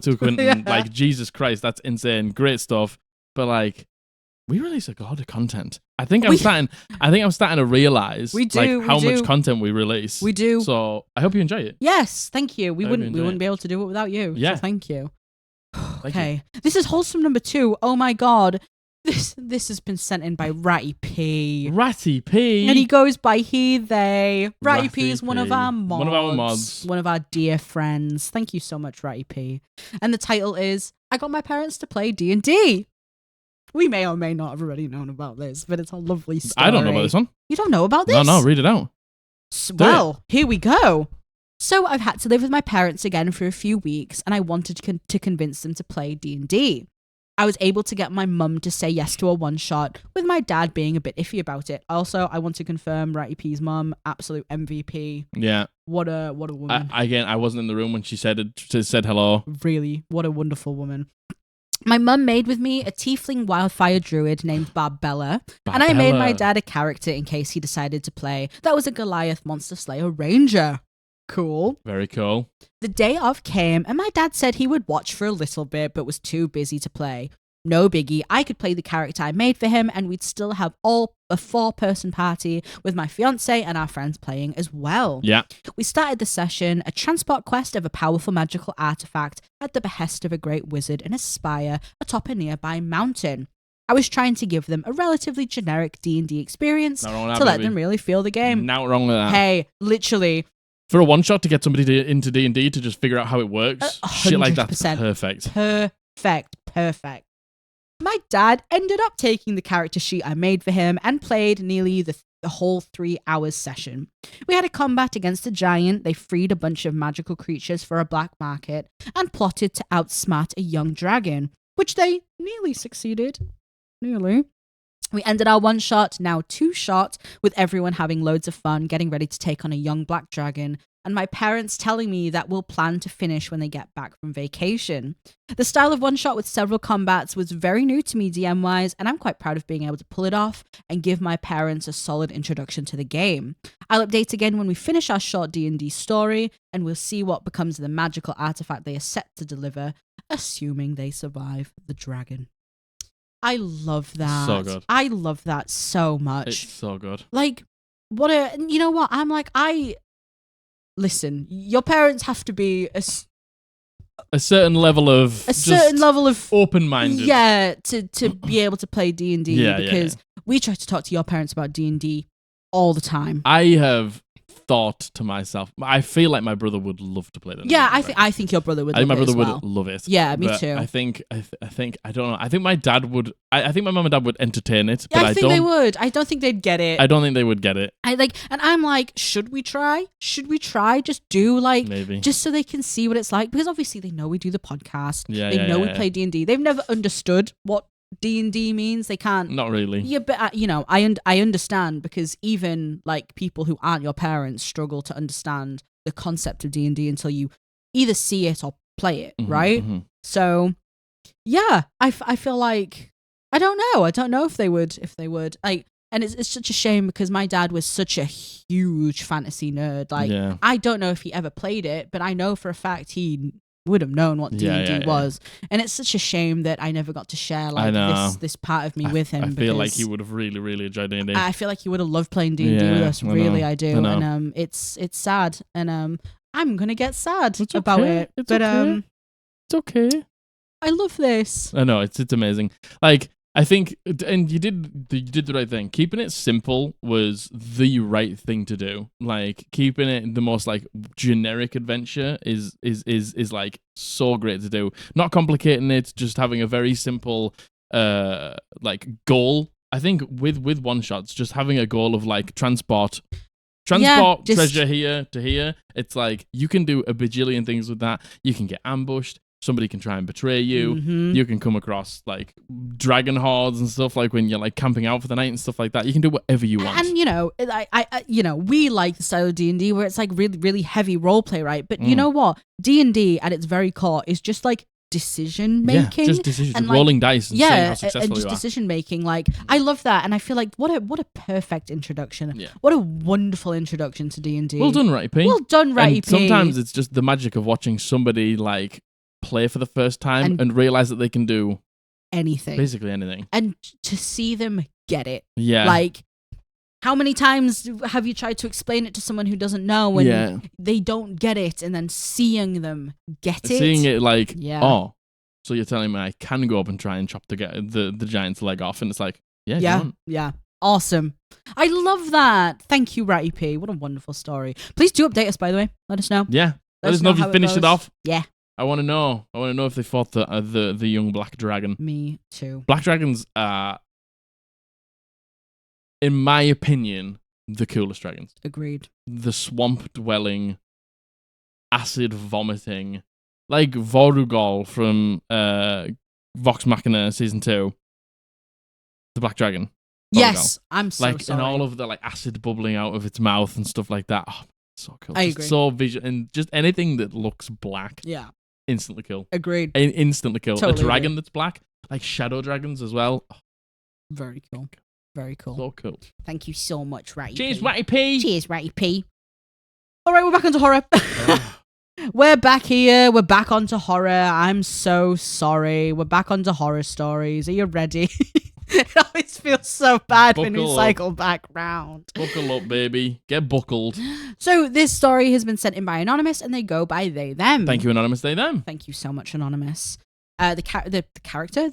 to Quentin. Like, Jesus Christ, that's insane. Great stuff. But like, we release a lot of content. I think I'm starting to realize how much content we release. We do. So I hope you enjoy it. Yes, thank you. We wouldn't be able to do it without you. Yeah. So thank you. Okay. This is wholesome number 2. Oh my God. This has been sent in by Ratty P. Ratty P. And he goes by he, they. Ratty P is one of our mods. One of our mods. One of our dear friends. Thank you so much, Ratty P. And the title is, I got my parents to play D&D. We may or may not have already known about this, but it's a lovely story. I don't know about this one. You don't know about this? No, read it out. Well, here we go. So I've had to live with my parents again for a few weeks, and I wanted to convince them to play D&D. I was able to get my mum to say yes to a one-shot, with my dad being a bit iffy about it. Also, I want to confirm Ratty P's mum, absolute MVP. Yeah. What a woman. I wasn't in the room when she said hello. Really, what a wonderful woman. My mum made with me a tiefling wildfire druid named Barbella, and I made my dad a character in case he decided to play. That was a Goliath Monster Slayer Ranger. Cool. Very cool. The day of came, and my dad said he would watch for a little bit, but was too busy to play. no biggie. I could play the character I made for him, and we'd still have all a 4-person party with my fiance and our friends playing as well. Yeah. We started the session a transport quest of a powerful magical artifact at the behest of a great wizard in a spire atop a nearby mountain. I was trying to give them a relatively generic D&D experience to let them really feel the game. Not wrong with that. Hey, literally. For a one-shot to get somebody into D&D to just figure out how it works, 100%. shit like that's perfect. Perfect. My dad ended up taking the character sheet I made for him and played nearly the whole 3 hours session. We had a combat against a giant, they freed a bunch of magical creatures for a black market, and plotted to outsmart a young dragon, which they nearly succeeded. Nearly. We ended our 1-shot, now 2-shot, with everyone having loads of fun, getting ready to take on a young black dragon, and my parents telling me that we'll plan to finish when they get back from vacation. The style of 1-shot with several combats was very new to me DM-wise, and I'm quite proud of being able to pull it off and give my parents a solid introduction to the game. I'll update again when we finish our short D&D story, and we'll see what becomes of the magical artifact they are set to deliver, assuming they survive the dragon. I love that. So good. I love that so much. It's so good. Like, you know what? I'm like, listen, your parents have to be a certain level of open-minded. Yeah, to be able to play D&D because we try to talk to your parents about D&D all the time. I have thought to myself, I feel like my brother would love to play that. Yeah, I think your brother would. I think my brother would love it. Yeah, me too. I think I don't know. I think my dad would. I think my mum and dad would entertain it. But I think they would. I don't think they'd get it. I don't think they would get it. And I'm like, should we try? Just do maybe just so they can see what it's like, because obviously they know we do the podcast. Yeah, they know we play D&D. They've never understood what D&D means. They can't. Not really. Yeah, but I understand, because even like people who aren't your parents struggle to understand the concept of D&D until you either see it or play it, right? Mm-hmm. So yeah, I feel like I don't know if they would and it's such a shame, because my dad was such a huge fantasy nerd. I don't know if he ever played it, but I know for a fact he would have known what D&D was, and it's such a shame that I never got to share this part of me with him. I feel like he would have really, really enjoyed D&D. I feel like he would have loved playing D&D with us. I do, and it's sad, and I'm gonna get sad about it. It's okay. I love this. I know it's amazing. Like, I think, and you did the right thing. Keeping it simple was the right thing to do. Like, keeping it the most like generic adventure is like so great to do. Not complicating it, just having a very simple like goal. I think with 1-shots, just having a goal of like transport treasure here to here. It's like you can do a bajillion things with that. You can get ambushed. Somebody can try and betray you. Mm-hmm. You can come across like dragon hordes and stuff, like when you're like camping out for the night and stuff like that. You can do whatever you want. And I we like the style of D&D where it's like really, really heavy roleplay, right? But you know what? D&D at its very core is just like decision making. Yeah, just decisions, and rolling dice and seeing how successful and just you are. Decision making. Like, I love that, and I feel like what a perfect introduction. Yeah. What a wonderful introduction to D&D. Well done, Ratty P. Well done, Ratty P. Sometimes it's just the magic of watching somebody like play for the first time and realize that they can do anything, basically anything, and to see them get it. Yeah, like, how many times have you tried to explain it to someone who doesn't know and they don't get it, and then seeing them get it, seeing it like, oh, so you're telling me I can go up and try and chop the giant's leg off, and it's like, yeah, awesome. I love that. Thank you, Ratty P. What a wonderful story. Please do update us, by the way. Let us know. Yeah, let us know if you finished it off. Yeah. I want to know. I want to know if they fought the young black dragon. Me too. Black dragons are, in my opinion, the coolest dragons. Agreed. The swamp-dwelling, acid-vomiting, like Vorugol from Vox Machina Season 2. The black dragon. Vorugol. Yes, I'm so like, sorry. And all of the like acid bubbling out of its mouth and stuff like that. Oh, so cool. I agree. So visual, and just anything that looks black. Yeah. Instantly cool. Agreed. Instantly cool. Totally a dragon that's black, like shadow dragons as well. Oh. Very cool. Very cool. So cool. Thank you so much, Ratty P. Cheers, Ratty P. Cheers, Ratty P. All right, we're back onto horror. We're back here. We're back onto horror. I'm so sorry. We're back onto horror stories. Are you ready? It always feels so bad when we cycle back round. Buckle up, baby. Get buckled. So this story has been sent in by Anonymous, and they go by they, them. Thank you, Anonymous, they, them. Thank you so much, Anonymous. The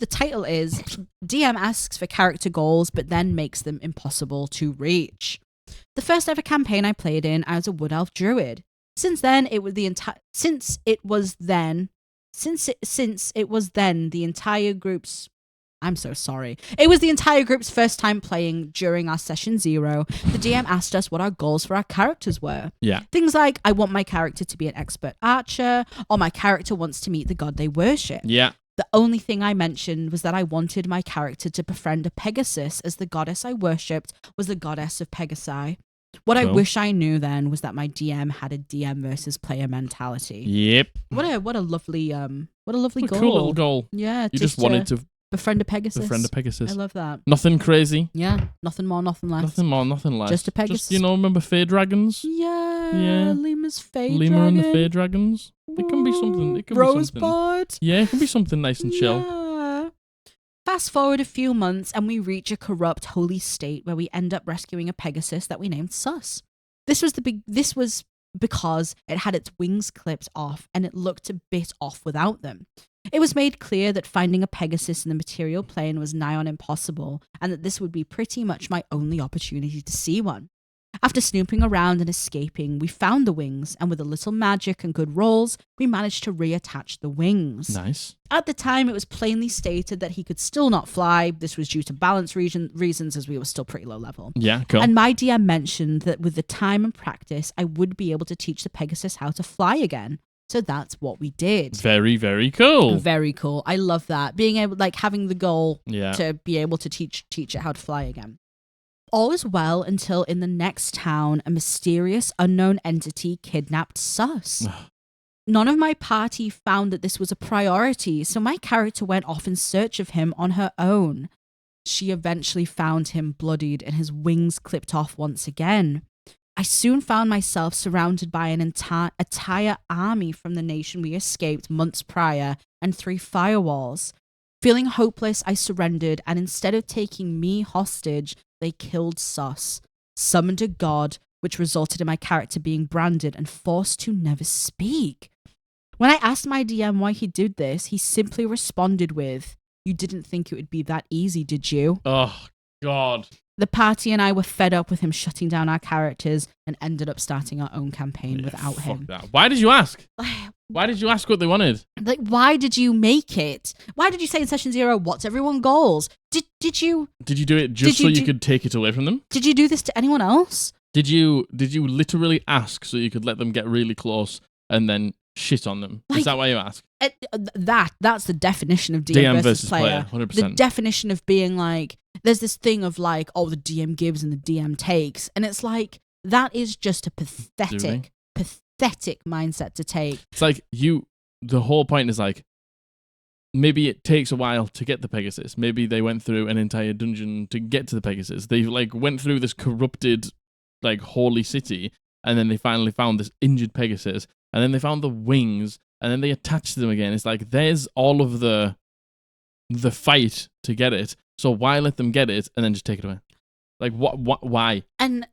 title is DM asks for character goals, but then makes them impossible to reach. The first ever campaign I played in, I was a wood elf druid. Since it was then the entire group's. I'm so sorry. It was the entire group's first time playing during our session 0. The DM asked us what our goals for our characters were. Yeah. Things like, I want my character to be an expert archer, or my character wants to meet the god they worship. Yeah. The only thing I mentioned was that I wanted my character to befriend a Pegasus, as the goddess I worshipped was the goddess of Pegasi. What I wish I knew then was that my DM had a DM versus player mentality. Yep. What a lovely goal. Cool little goal. Yeah. You just wanted to befriend a Pegasus. Befriend a Pegasus. I love that. Nothing crazy. Yeah. Nothing more, nothing less. Nothing more, nothing less. Just a Pegasus. Just, remember Fey Dragons? Yeah. Lima's Fey Dragon. Lima and the Fey Dragons. It can be something. It can be something. Rosebud. Yeah, it can be something nice and chill. Yeah. Fast forward a few months and we reach a corrupt holy state where we end up rescuing a Pegasus that we named Sus. This was because it had its wings clipped off and it looked a bit off without them. It was made clear that finding a Pegasus in the material plane was nigh on impossible, and that this would be pretty much my only opportunity to see one. After snooping around and escaping, we found the wings, and with a little magic and good rolls, we managed to reattach the wings. Nice. At the time, it was plainly stated that he could still not fly. This was due to balance reasons, as we were still pretty low level. Yeah, cool. And my DM mentioned that with the time and practice, I would be able to teach the Pegasus how to fly again. So that's what we did. Very, very cool. Very cool. I love that. Being able, having the goal to be able to teach it how to fly again. All is well until in the next town, a mysterious unknown entity kidnapped Sus. None of my party found that this was a priority, so my character went off in search of him on her own. She eventually found him bloodied and his wings clipped off once again. I soon found myself surrounded by an entire army from the nation we escaped months prior and 3 firewalls. Feeling hopeless, I surrendered, and instead of taking me hostage, they killed Sus, summoned a god, which resulted in my character being branded and forced to never speak. When I asked my DM why he did this, he simply responded with, "You didn't think it would be that easy, did you?" Oh, God. The party and I were fed up with him shutting down our characters and ended up starting our own campaign without him. That. Why did you ask? Why did you ask what they wanted? Why did you make it? Why did you say in session 0, what's everyone's goals? Did you do it just so you could take it away from them? Did you do this to anyone else? Did you literally ask so you could let them get really close and then shit on them? Is that why you ask? That's the definition of DM versus player. 100%. The definition of being there's this thing of the DM gives and the DM takes. And it's that is just a pathetic mindset to take. It's the whole point is maybe it takes a while to get the Pegasus. Maybe they went through an entire dungeon to get to the Pegasus. They went through this corrupted holy city, and then they finally found this injured Pegasus, and then they found the wings, and then they attached them again. It's there's all of the fight to get it. So why let them get it and then just take it away? Why? And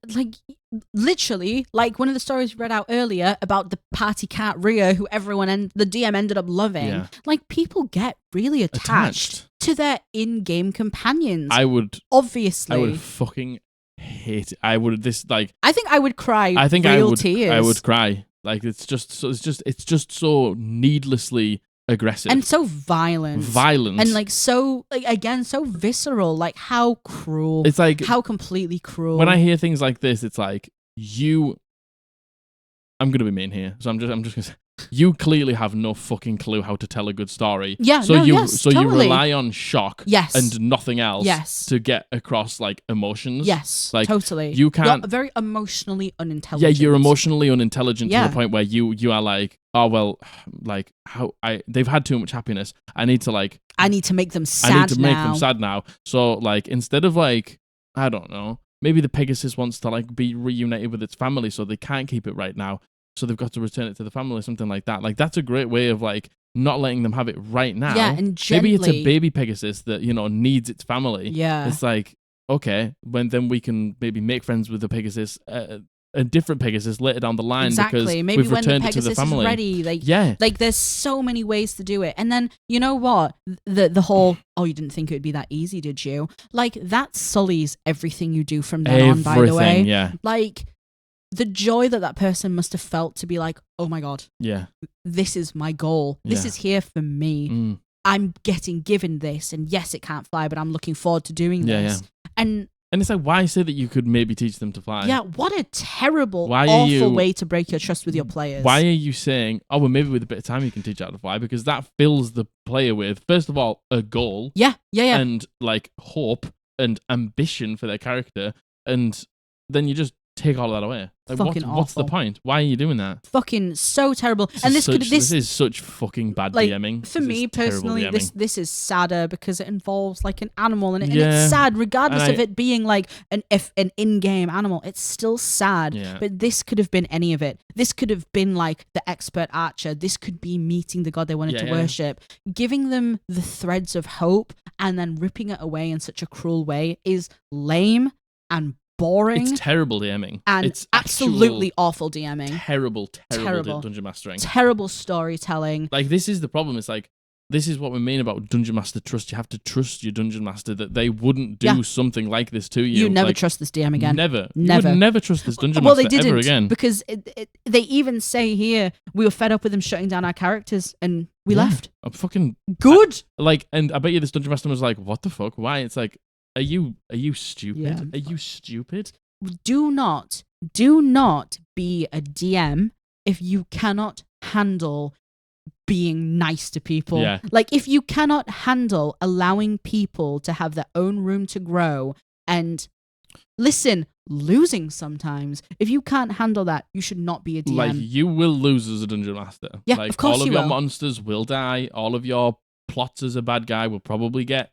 literally, one of the stories we read out earlier about the party cat Rhea, who the DM ended up loving. Yeah. People get really attached to their in-game companions. I would fucking hate it. I think I would cry. I think tears. I would cry. It's just so needlessly aggressive and so violent and so visceral. How cruel. It's how completely cruel. When I hear things like this, it's I'm gonna be mean here, so I'm just gonna say, you clearly have no fucking clue how to tell a good story. Totally. You rely on shock and nothing else to get across emotions. Totally. You can't. You're very emotionally unintelligent. Yeah, you're emotionally unintelligent to the point where you are oh well, they've had too much happiness. I need to make them sad. I need to make them sad now. So instead of I don't know, maybe the Pegasus wants to be reunited with its family, so they can't keep it right now. so they've got to return it to the family, something like that. Like, that's a great way of, like, not letting them have it right now. Yeah, and gently. Maybe it's a baby Pegasus that, needs its family. Yeah. It's like, okay, then we can maybe make friends with the Pegasus, a different Pegasus later down the line, because maybe we've when returned the it to the Pegasus family. is ready, like there's so many ways to do it. And then you know what, the whole you didn't think it would be that easy, did you? Like, that sullies everything you do from then on, by the way. Yeah. Like, the joy that person must have felt to be like, oh my god, yeah, this is my goal, this is here for me, I'm getting given this, and yes, it can't fly, but I'm looking forward to doing this. And it's like, why say that you could maybe teach them to fly? Yeah, what a terrible, awful way to break your trust with your players. Why are you saying, well, maybe with a bit of time you can teach how to fly? Because that fills the player with, first of all, a goal. Yeah. And, like, hope and ambition for their character. And then you just take all that away. Like, what's the point? Why are you doing that? Fucking so terrible. This is such fucking bad DMing. For me personally, this is sadder because it involves like an animal, and it's sad regardless of it being like an in-game animal. It's still sad. Yeah. But this could have been any of it. This could have been like the expert archer. This could be meeting the god they wanted to worship. Giving them the threads of hope and then ripping it away in such a cruel way is lame and boring. It's terrible DMing. And it's absolutely awful DMing. Terrible dungeon mastering. Terrible storytelling. Like, this is the problem. It's like, this is what we mean about dungeon master trust. You have to trust your dungeon master that they wouldn't do something like this to you. You never trust this DM again. Never. You would never trust this dungeon master they didn't, ever again. Because they even say here, we were fed up with them shutting down our characters and we left. I'm fucking... Good. And I bet you this dungeon master was like, what the fuck? Why? It's like, Are you stupid? Yeah. Are you stupid? Do not be a DM if you cannot handle being nice to people. Yeah. Like, if you cannot handle allowing people to have their own room to grow and losing sometimes. If you can't handle that, you should not be a DM. Like, you will lose as a dungeon master. Yeah, like, of course all of you your will. monsters will die. All of your plots as a bad guy will probably get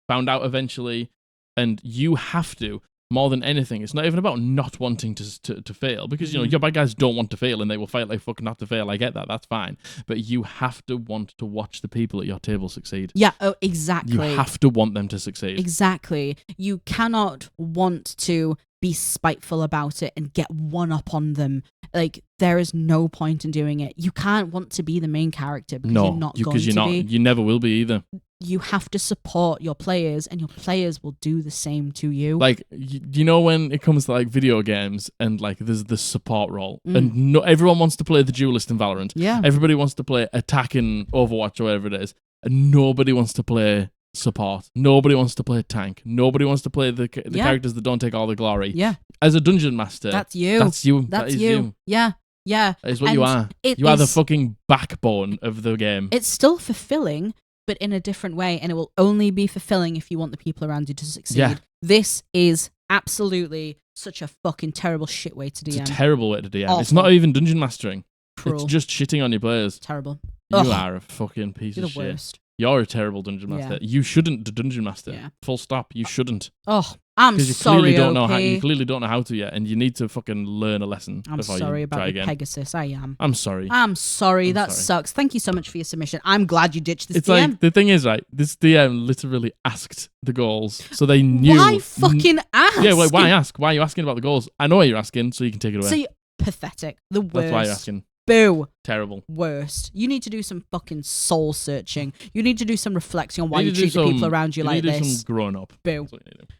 found out eventually. And you have to, more than anything, it's not even about not wanting to fail, because your bad guys don't want to fail and they will fight like fucking not to fail. I get that, that's fine, but you have to want to watch the people at your table succeed. Yeah, exactly. You have to want them to succeed. Exactly. You cannot want to be spiteful about it and get one up on them. Like, there is no point in doing it. You can't want to be the main character because you're not going to be. You never will be either. You have to support your players, and your players will do the same to you. Like, you know, when it comes to like video games and like there's the support role, and everyone wants to play the duelist in Valorant. Yeah. Everybody wants to play attack in Overwatch or whatever it is, and nobody wants to play support. Nobody wants to play tank. Nobody wants to play the characters that don't take all the glory. Yeah. As a dungeon master, that's you. That's you. That is you. Yeah. Yeah. That is what you are. You are the fucking backbone of the game. It's still fulfilling, but in a different way, and it will only be fulfilling if you want the people around you to succeed. Yeah. This is absolutely such a fucking terrible shit way to DM. It's a terrible way to DM. Awful. It's not even dungeon mastering. Cruel. It's just shitting on your players. Terrible. You are a fucking piece You're of the shit. worst. You're a terrible dungeon master. Yeah. You shouldn't do dungeon master. Yeah. Full stop. You shouldn't. Oh, I'm Because you sorry. clearly don't know okay? how. You clearly don't know how to yet, and you need to fucking learn a lesson. I'm before sorry you about try the again. Pegasus. I am. I'm sorry. I'm sorry. That sucks. Thank you so much for your submission. I'm glad you ditched this It's DM. like, the thing is, right, this DM literally asked the goals, so they knew. Why fucking ask? Yeah, wait, why ask? Why are you asking about the goals? I know why you're asking, so you can take it away. So pathetic. The worst. That's why you're asking. Boo. Terrible. Worst. You need to do some fucking soul searching. You need to do some reflecting on why you treat the people around you like this. You need to do some growing up. Boo. That's what you need to do.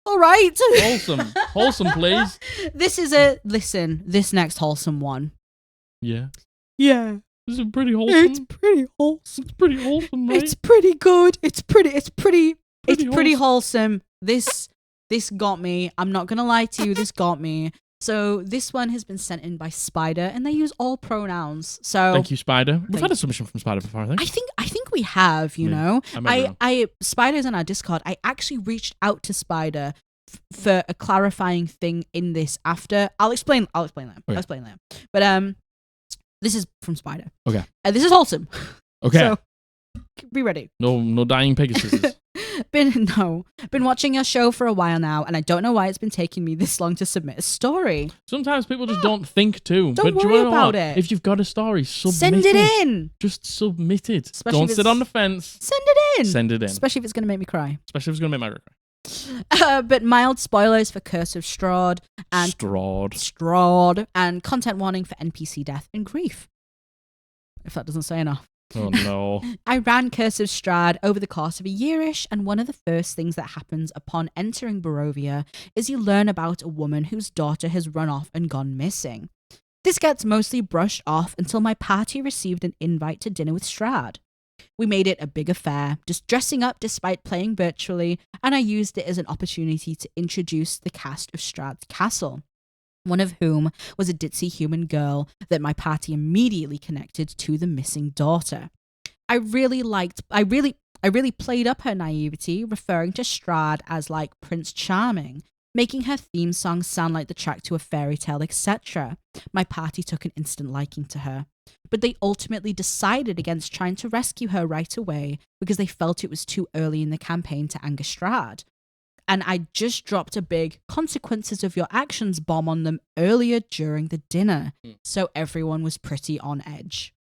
All right. Wholesome. Wholesome, please. This next wholesome one. Yeah. Yeah. This is pretty wholesome. It's pretty wholesome. It's pretty wholesome, right? It's pretty good. It's pretty wholesome. This got me. I'm not going to lie to you. This got me. So this one has been sent in by Spider, and they use all pronouns. So thank you, Spider. We've had a submission from Spider before, I think. I think we have. You know, I Spider's on our Discord. I actually reached out to Spider for a clarifying thing in this. After I'll explain that. Okay. I'll explain that. But this is from Spider. Okay. This is wholesome. Okay. So be ready. No dying Pegasuses. Been watching your show for a while now, and I don't know why it's been taking me this long to submit a story. Sometimes people just don't think to. Don't worry about it. If you've got a story, submit Send it in. Just submit it. Especially don't sit on the fence. Send it in. Send it in. Especially if it's going to make me cry. Especially if it's going to make Margaret cry. But mild spoilers for Curse of Strahd and content warning for NPC death and grief. If that doesn't say enough. Oh no. I ran Curse of Strahd over the course of a yearish, and one of the first things that happens upon entering Barovia is you learn about a woman whose daughter has run off and gone missing. This gets mostly brushed off until my party received an invite to dinner with Strahd. We made it a big affair, just dressing up despite playing virtually, and I used it as an opportunity to introduce the cast of Strahd's castle, one of whom was a ditzy human girl that my party immediately connected to the missing daughter. I really played up her naivety, referring to Strahd as like Prince Charming, making her theme song sound like the track to a fairy tale, etc. My party took an instant liking to her, but they ultimately decided against trying to rescue her right away because they felt it was too early in the campaign to anger Strahd. And I just dropped a big consequences of your actions bomb on them earlier during the dinner, so everyone was pretty on edge.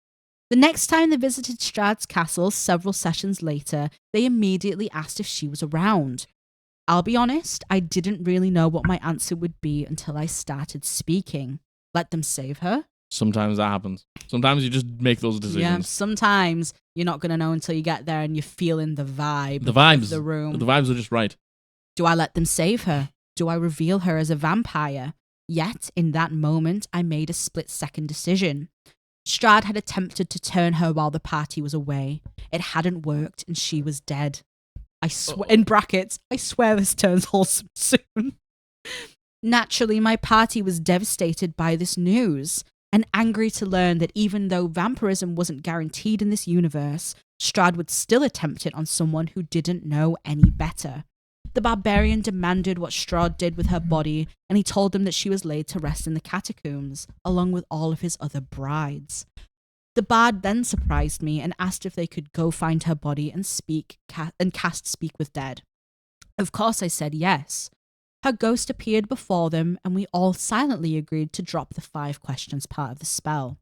The next time they visited Strahd's castle, several sessions later, they immediately asked if she was around. I'll be honest, I didn't really know what my answer would be until I started speaking. Let them save her? Sometimes that happens. Sometimes you just make those decisions. Yeah, sometimes you're not going to know until you get there and you're feeling the vibe of the room. The vibes are just right. Do I let them save her? Do I reveal her as a vampire? Yet, in that moment, I made a split-second decision. Strahd had attempted to turn her while the party was away. It hadn't worked, and she was dead. In brackets, I swear this turns wholesome soon. Naturally, my party was devastated by this news, and angry to learn that even though vampirism wasn't guaranteed in this universe, Strahd would still attempt it on someone who didn't know any better. The barbarian demanded what Strahd did with her body, and he told them that she was laid to rest in the catacombs, along with all of his other brides. The bard then surprised me and asked if they could go find her body and cast Speak with Dead. Of course I said yes. Her ghost appeared before them, and we all silently agreed to drop the 5 questions part of the spell.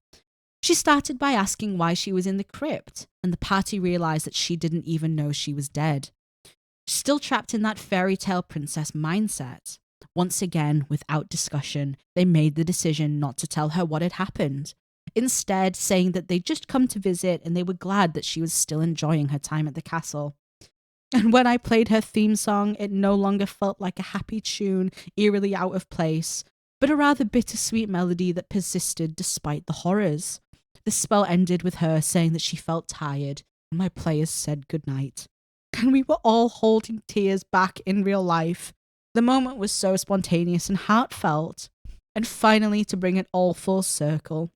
She started by asking why she was in the crypt, and the party realized that she didn't even know she was dead. Still trapped in that fairy tale princess mindset. Once again, without discussion, they made the decision not to tell her what had happened, instead saying that they'd just come to visit and they were glad that she was still enjoying her time at the castle. And when I played her theme song, it no longer felt like a happy tune, eerily out of place, but a rather bittersweet melody that persisted despite the horrors. The spell ended with her saying that she felt tired, and my players said goodnight. And we were all holding tears back in real life. The moment was so spontaneous and heartfelt. And finally, to bring it all full circle,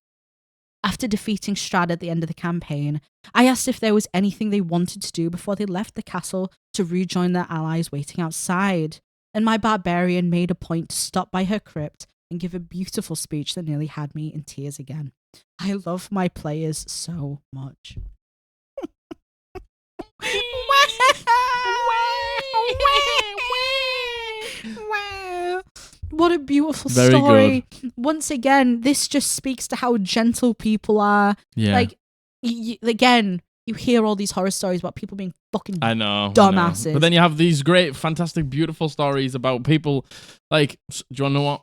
after defeating Strahd at the end of the campaign, I asked if there was anything they wanted to do before they left the castle to rejoin their allies waiting outside. And my barbarian made a point to stop by her crypt and give a beautiful speech that nearly had me in tears again. I love my players so much. Wow. What a beautiful story. Good. Once again, this just speaks to how gentle people are. Yeah. Like, again, you hear all these horror stories about people being fucking dumbasses. I know. But then you have these great, fantastic, beautiful stories about people. Like, do you want to know what?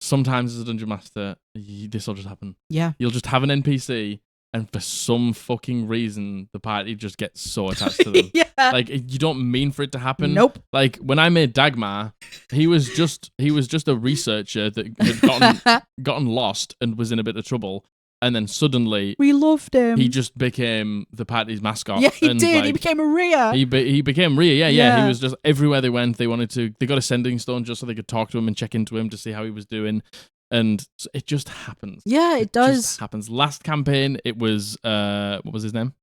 Sometimes as a dungeon master, this will just happen. Yeah. You'll just have an NPC, and for some fucking reason, the party just gets so attached to them. Yeah. Like, you don't mean for it to happen. Nope. Like, when I made Dagmar, he was just a researcher that had gotten lost and was in a bit of trouble. And then suddenly, we loved him. He just became the party's mascot. Yeah, he and did. He became a Rhea. He became Rhea. Yeah. He was just everywhere they went. They got a sending stone just so they could talk to him and check into him to see how he was doing. And it just happens. Yeah, it does. Just happens. Last campaign, it was what was his name?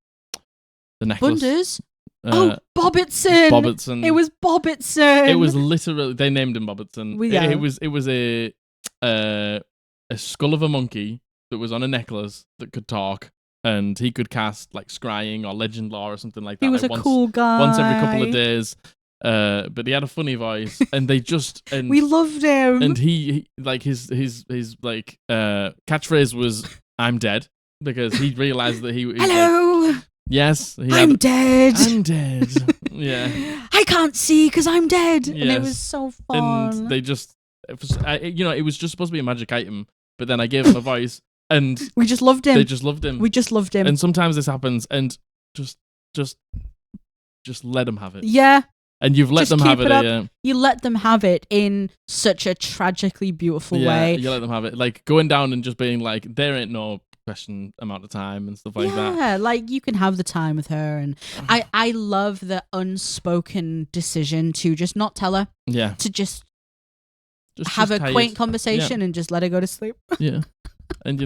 The necklace. Bunders. Bobbitson. Bobbitson. It was Bobbitson. It was literally they named him Bobbitson. Yeah. It was a skull of a monkey that was on a necklace that could talk, and he could cast like scrying or legend lore or something like that. He was like a cool guy. Once every couple of days, but he had a funny voice, and they just and we loved him. And he like his like catchphrase was "I'm dead" because he realized that he hello. Like, yes, I'm dead. I'm dead. Yeah, I can't see because I'm dead, yes. and it was so fun. And they just, it was just supposed to be a magic item, but then I gave him a voice, and we just loved him. They just loved him. We just loved him. And sometimes this happens, and just let them have it. Yeah. And you've let them have it. Yeah. You let them have it in such a tragically beautiful way. You let them have it. Like going down and just being like, there ain't no question amount of time and stuff like that. Yeah, like you can have the time with her. And I love the unspoken decision to just not tell her. Yeah. To just have a quaint conversation and just let her go to sleep. Yeah. And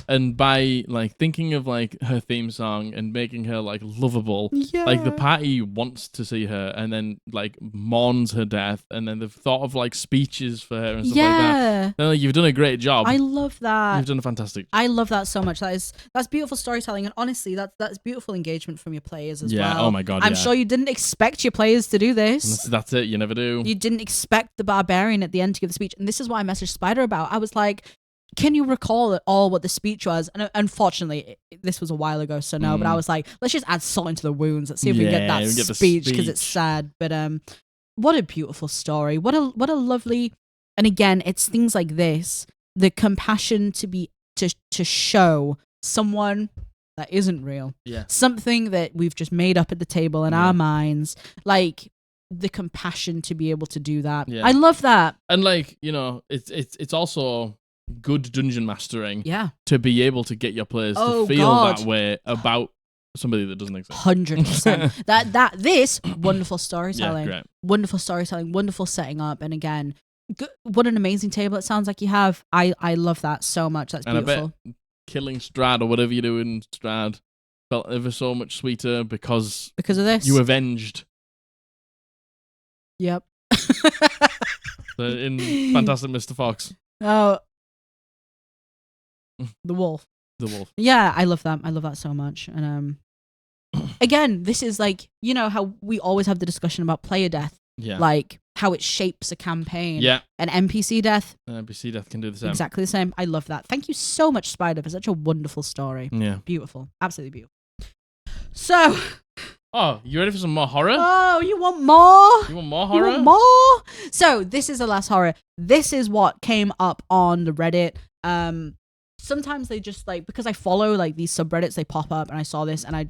and by like thinking of like her theme song and making her like lovable, like the party wants to see her, and then like mourns her death, and then they've thought of like speeches for her and stuff like that. And, like, you've done a great job. I love that. You've done a fantastic. I love that so much. That's beautiful storytelling, and honestly, that's beautiful engagement from your players as well. Yeah. Oh my god. I'm sure you didn't expect your players to do this. That's it. You never do. You didn't expect the barbarian at the end to give the speech, and this is what I messaged Spider about. I was like, can you recall at all what the speech was? And unfortunately, this was a while ago, so no. But I was like, let's just add salt into the wounds. Let's see if we can get that speech, because it's sad. But what a beautiful story. What a lovely. And again, it's things like this, the compassion to show someone that isn't real. Yeah. Something that we've just made up at the table in our minds, like the compassion to be able to do that. Yeah. I love that. And like, it's also good dungeon mastering, to be able to get your players to feel that way about somebody that doesn't exist. 100%. This wonderful storytelling, great. Wonderful storytelling, wonderful setting up, and again, what an amazing table it sounds like you have. I love that so much. That's beautiful. I bet killing Strad or whatever you do in Strad felt ever so much sweeter because of this. You avenged. Yep. In Fantastic Mr. Fox. Oh. The wolf. Yeah, I love that. I love that so much. And again, this is like, how we always have the discussion about player death. Yeah. Like how it shapes a campaign. Yeah. And NPC death. NPC death can do the same. Exactly the same. I love that. Thank you so much, Spider, for such a wonderful story. Yeah. Beautiful. Absolutely beautiful. So. Oh, you ready for some more horror? Oh, you want more? You want more horror? You want more? So this is the last horror. This is what came up on the Reddit. Sometimes they just like, because I follow like these subreddits, they pop up, and I saw this, and I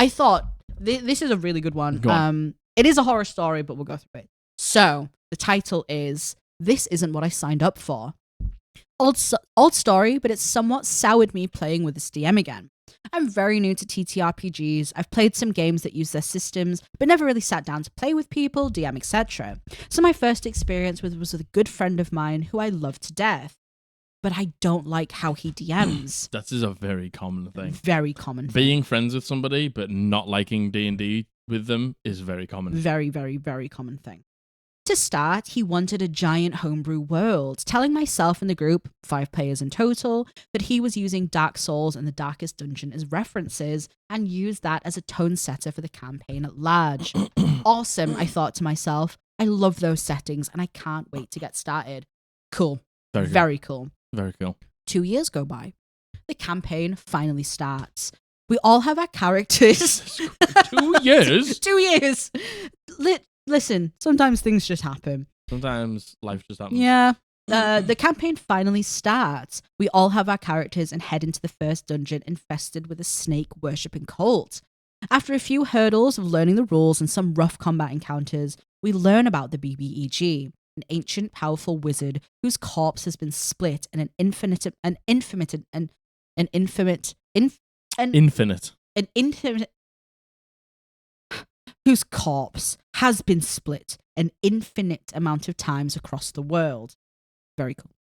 thought this is a really good one. Go on. It is a horror story, but we'll go through it. So the title is "This Isn't What I Signed Up For." Old story, but it's somewhat soured me playing with this DM again. I'm very new to TTRPGs. I've played some games that use their systems, but never really sat down to play with people, DM, etc. So my first experience was with a good friend of mine who I love to death. But I don't like how he DMs. That is a very common thing. Very common thing. Being friends with somebody but not liking D&D with them is very common. Very, very, very common thing. To start, he wanted a giant homebrew world, telling myself and the group, 5 players in total, that he was using Dark Souls and the Darkest Dungeon as references and used that as a tone setter for the campaign at large. Awesome, I thought to myself. I love those settings and I can't wait to get started. Cool. Very cool. Very cool. 2 years go by. The campaign finally starts. We all have our characters. 2 years? 2 years. Listen, sometimes things just happen. Sometimes life just happens. Yeah. The campaign finally starts. We all have our characters and head into the first dungeon infested with a snake-worshipping cult. After a few hurdles of learning the rules and some rough combat encounters, we learn about the BBEG. An ancient, powerful wizard whose corpse has been split in whose corpse has been split an infinite amount of times across the world. Very cool.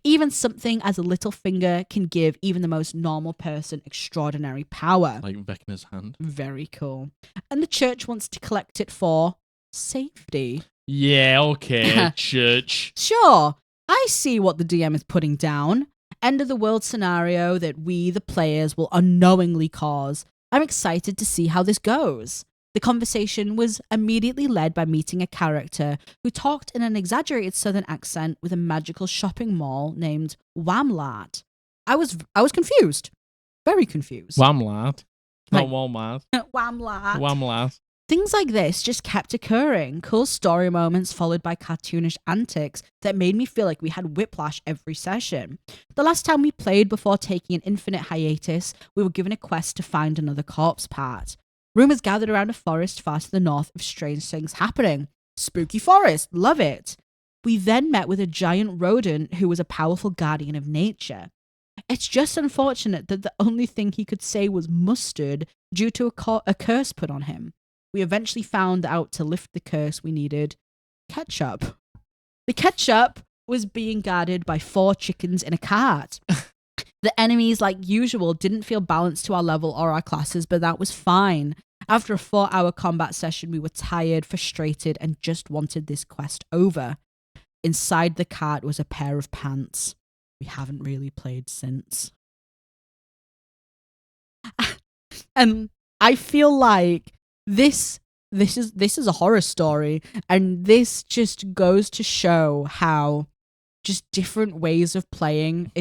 Even something as a little finger can give even the most normal person extraordinary power. Like Vecna's hand. Very cool. And the church wants to collect it for safety. Yeah, okay, church. Sure, I see what the DM is putting down. End of the world scenario that we, the players, will unknowingly cause. I'm excited to see how this goes. The conversation was immediately led by meeting a character who talked in an exaggerated southern accent with a magical shopping mall named Whamlat. I was confused. Very confused. Whamlat. Not Walmart. Whamlat. Whamlat. Things like this just kept occurring. Cool story moments followed by cartoonish antics that made me feel like we had whiplash every session. The last time we played before taking an infinite hiatus, we were given a quest to find another corpse part. Rumours gathered around a forest far to the north of strange things happening. Spooky forest, love it. We then met with a giant rodent who was a powerful guardian of nature. It's just unfortunate that the only thing he could say was mustard due to a curse put on him. We eventually found out to lift the curse we needed ketchup. The ketchup was being guarded by 4 chickens in a cart. The enemies, like usual, didn't feel balanced to our level or our classes, but that was fine. After a 4-hour combat session, we were tired, frustrated, and just wanted this quest over. Inside the cart was a pair of pants. We haven't really played since. And I feel like this is a horror story, and this just goes to show how just different ways of playing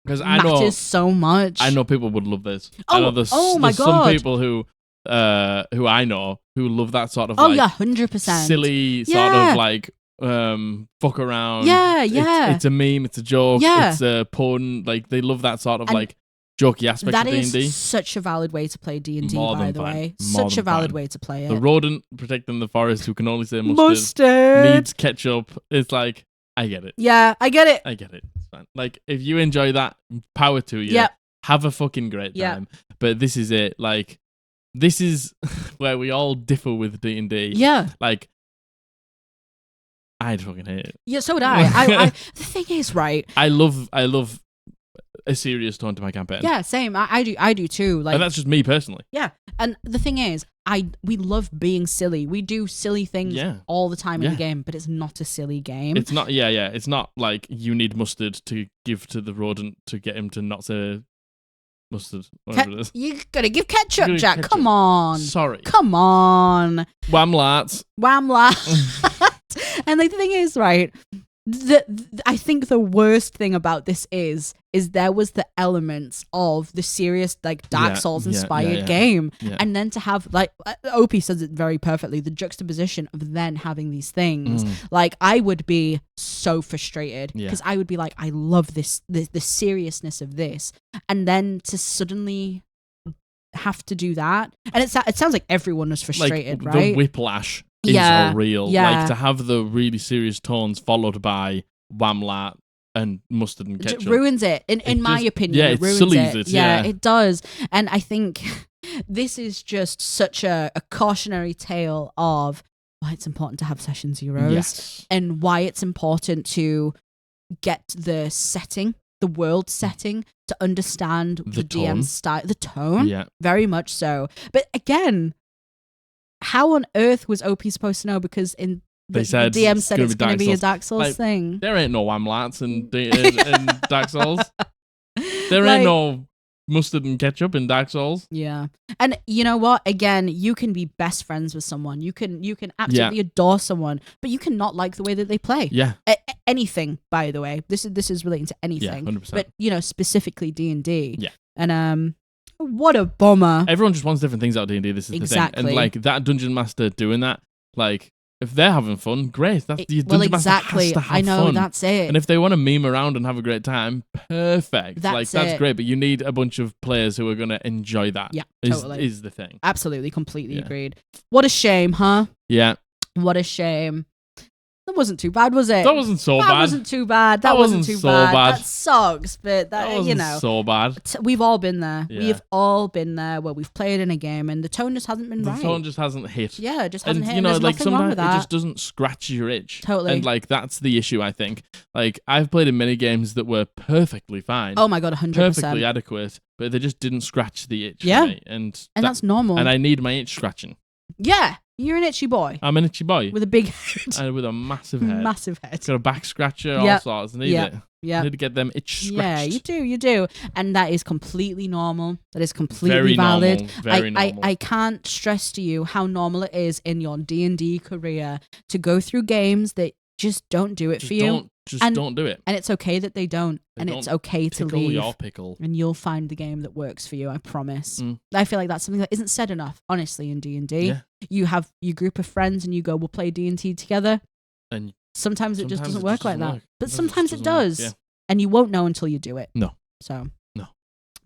matters so much. I know people would love this. Oh, I know there's some people who I know who love that sort of 100% silly sort of like fuck around. Yeah. It's a meme, it's a joke, Yeah. it's a pun. Like they love that sort of like jokey aspect of D&D. That is such a valid way to play D&D, by the way. More Such a valid way to play it. The rodent protecting the forest who can only say mustard needs ketchup. It's like, I get it. Yeah, I get it. It's fine. Like, if you enjoy that, power to you. Yep. Have a fucking great time. But this is it. Like, this is where we all differ with D&D. Yeah. Like, I'd fucking hate it. Yeah, so would I. The thing is, right? I love a serious tone to my campaign. Yeah, same. I do too. Like, and that's just me personally. Yeah, and the thing is, we love being silly. We do silly things all the time in the game, but it's not a silly game. It's not. Yeah. It's not like you need mustard to give to the rodent to get him to not say mustard. Whatever it is. You gotta give ketchup, Jack. Ketchup. Come on. Sorry. Come on. Whamlats. And like, the thing is, right? I think the worst thing about this is there was the elements of the serious, like, Dark Souls inspired game, and then to have, like, Opie says it very perfectly, the juxtaposition of then having these things. Like, I would be so frustrated because I would be like, I love this, the seriousness of this, and then to suddenly have to do that, and it sounds like everyone was frustrated, like, right? The whiplash is real. Like, to have the really serious tones followed by whamlat and mustard and ketchup. It ruins it, in my opinion. Yeah, it ruins sullies it. Yeah, it does. And I think this is just such a cautionary tale of why it's important to have session zeros and why it's important to get the setting, the world setting, to understand the DM style, the tone, very much so. But again, how on earth was OP supposed to know? Because the DM said it's going to be a Dark Souls thing. There ain't no whamlats in Dark Souls. There ain't no mustard and ketchup in Dark Souls. Yeah. And you know what? Again, you can be best friends with someone. You can absolutely adore someone, but you cannot like the way that they play. Yeah. Anything, by the way. This is relating to anything. Yeah, 100%. But, specifically D&D. Yeah. And what a bummer. Everyone just wants different things out of D&D. This is the thing. And like that dungeon master doing that, like, if they're having fun, great. That's the dungeon master has to have I know, fun. that's it. And if they want to meme around and have a great time, perfect. That's great. But you need a bunch of players who are going to enjoy that. Yeah, totally. Is the thing. Absolutely, completely agreed. What a shame, huh? Yeah. What a shame. That wasn't too bad, was it? That wasn't so bad. That wasn't too bad. That wasn't too so bad. That sucks, but that wasn't so bad. We've all been there. Yeah. We've all been there where we've played in a game and the tone just hasn't been right. The tone just hasn't hit. Yeah, it just hasn't hit. You know, there's like, nothing wrong with sometimes that. it just doesn't scratch your itch. Totally. And like, that's the issue, I think. Like, I've played in many games that were perfectly fine. Oh my God, 100%. Perfectly adequate, but they just didn't scratch the itch for me. And that's normal. And I need my itch scratching. Yeah, you're an itchy boy. I'm an itchy boy. With a big head. And with a massive head. Massive head. Got a back scratcher, all sorts. Need it. Yeah. Need to get them itch scratched. Yeah, you do. And that is completely normal. That is completely valid. Very normal. I can't stress to you how normal it is in your D&D career to go through games that just don't do it for you. Don't do it. And it's okay that they don't. It's okay to leave. Your pickle. And you'll find the game that works for you, I promise. I feel like that's something that isn't said enough, honestly, in D&D. Yeah. You have your group of friends and you go, we'll play D&D together. And sometimes it just doesn't work like that. But sometimes it does. Yeah. And you won't know until you do it. No. So. No.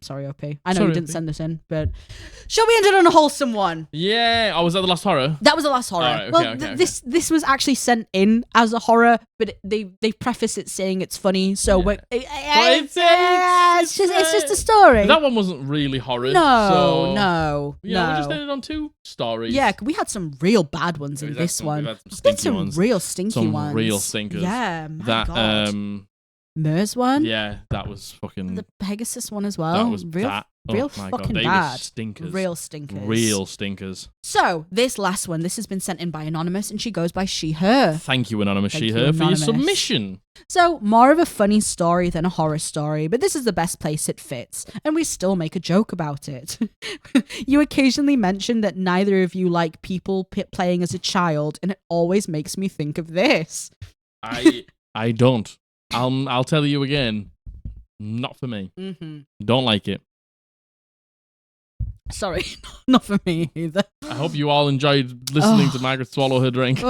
Sorry, OP. I know you didn't send this in, but shall we end it on a wholesome one? Yeah. Oh, was that the last horror? That was the last horror. Right, okay, okay. This was actually sent in as a horror, but they preface it saying it's funny, so it's just a story. That one wasn't really horror. No. We just ended on 2 stories. Yeah, we had some real bad ones in this one. We had some real stinky ones. Some real stinkers. Yeah, my God. Myr's one? Yeah, that was fucking... The Pegasus one as well. That was real fucking bad. Stinkers. Real stinkers. Real stinkers. So, this last one, this has been sent in by Anonymous, and she goes by She, Her. Thank you, Anonymous She, Her, for your submission. So, more of a funny story than a horror story, but this is the best place it fits, and we still make a joke about it. You occasionally mention that neither of you like people playing as a child, and it always makes me think of this. I don't. I'll tell you again. Not for me. Mm-hmm. Don't like it. Sorry, not for me either. I hope you all enjoyed listening to Margaret swallow her drink.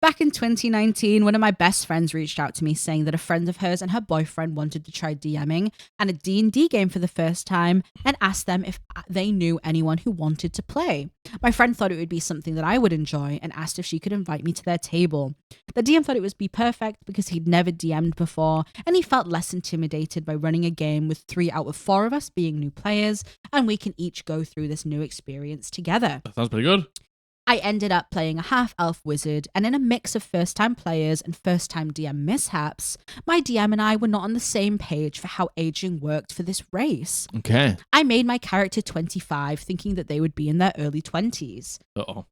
Back in 2019, one of my best friends reached out to me saying that a friend of hers and her boyfriend wanted to try DMing and a D&D game for the first time and asked them if they knew anyone who wanted to play. My friend thought it would be something that I would enjoy and asked if she could invite me to their table. The DM thought it would be perfect because he'd never DM'd before and he felt less intimidated by running a game with 3 out of 4 of us being new players, and we can each go through this new experience together. That sounds pretty good. I ended up playing a half-elf wizard, and in a mix of first-time players and first-time DM mishaps, my DM and I were not on the same page for how aging worked for this race. Okay. I made my character 25, thinking that they would be in their early 20s. Uh-oh.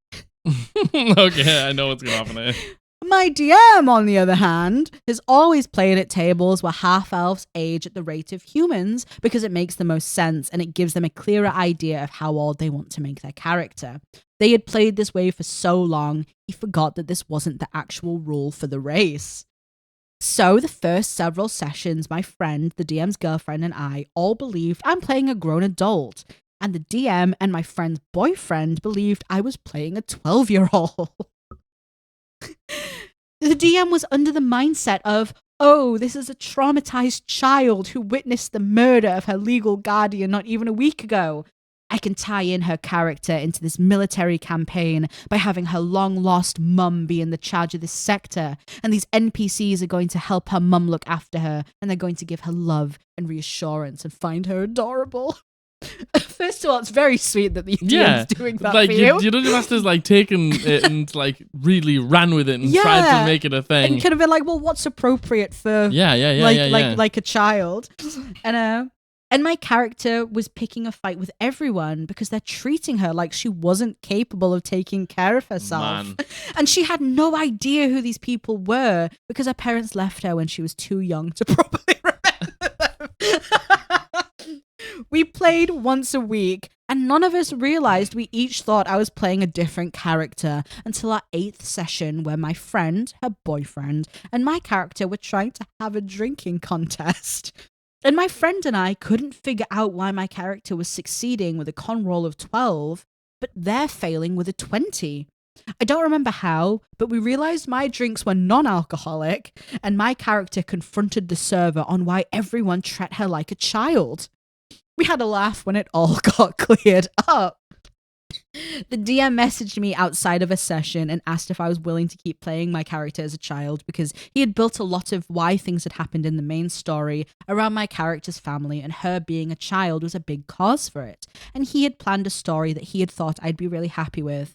Okay, I know what's going to happen here. My DM, on the other hand, has always played at tables where half-elves age at the rate of humans because it makes the most sense and it gives them a clearer idea of how old they want to make their character. They had played this way for so long, he forgot that this wasn't the actual rule for the race. So the first several sessions, my friend, the DM's girlfriend, and I all believed I'm playing a grown adult, and the DM and my friend's boyfriend believed I was playing a 12-year-old. The DM was under the mindset of, oh, this is a traumatized child who witnessed the murder of her legal guardian not even a week ago. I can tie in her character into this military campaign by having her long-lost mum be in the charge of this sector, and these NPCs are going to help her mum look after her, and they're going to give her love and reassurance and find her adorable. First of all, it's very sweet that the DM's doing that for you. You know, Master's taken it and really ran with it and tried to make it a thing. And kind of been like, well, what's appropriate for like a child? And my character was picking a fight with everyone because they're treating her like she wasn't capable of taking care of herself. Man. And she had no idea who these people were because her parents left her when she was too young to properly remember them. We played once a week, and none of us realized we each thought I was playing a different character until our 8th session where my friend, her boyfriend, and my character were trying to have a drinking contest. And my friend and I couldn't figure out why my character was succeeding with a con roll of 12, but they're failing with a 20. I don't remember how, but we realized my drinks were non-alcoholic, and my character confronted the server on why everyone treated her like a child. We had a laugh when it all got cleared up. The DM messaged me outside of a session and asked if I was willing to keep playing my character as a child because he had built a lot of why things had happened in the main story around my character's family, and her being a child was a big cause for it, and he had planned a story that he had thought I'd be really happy with.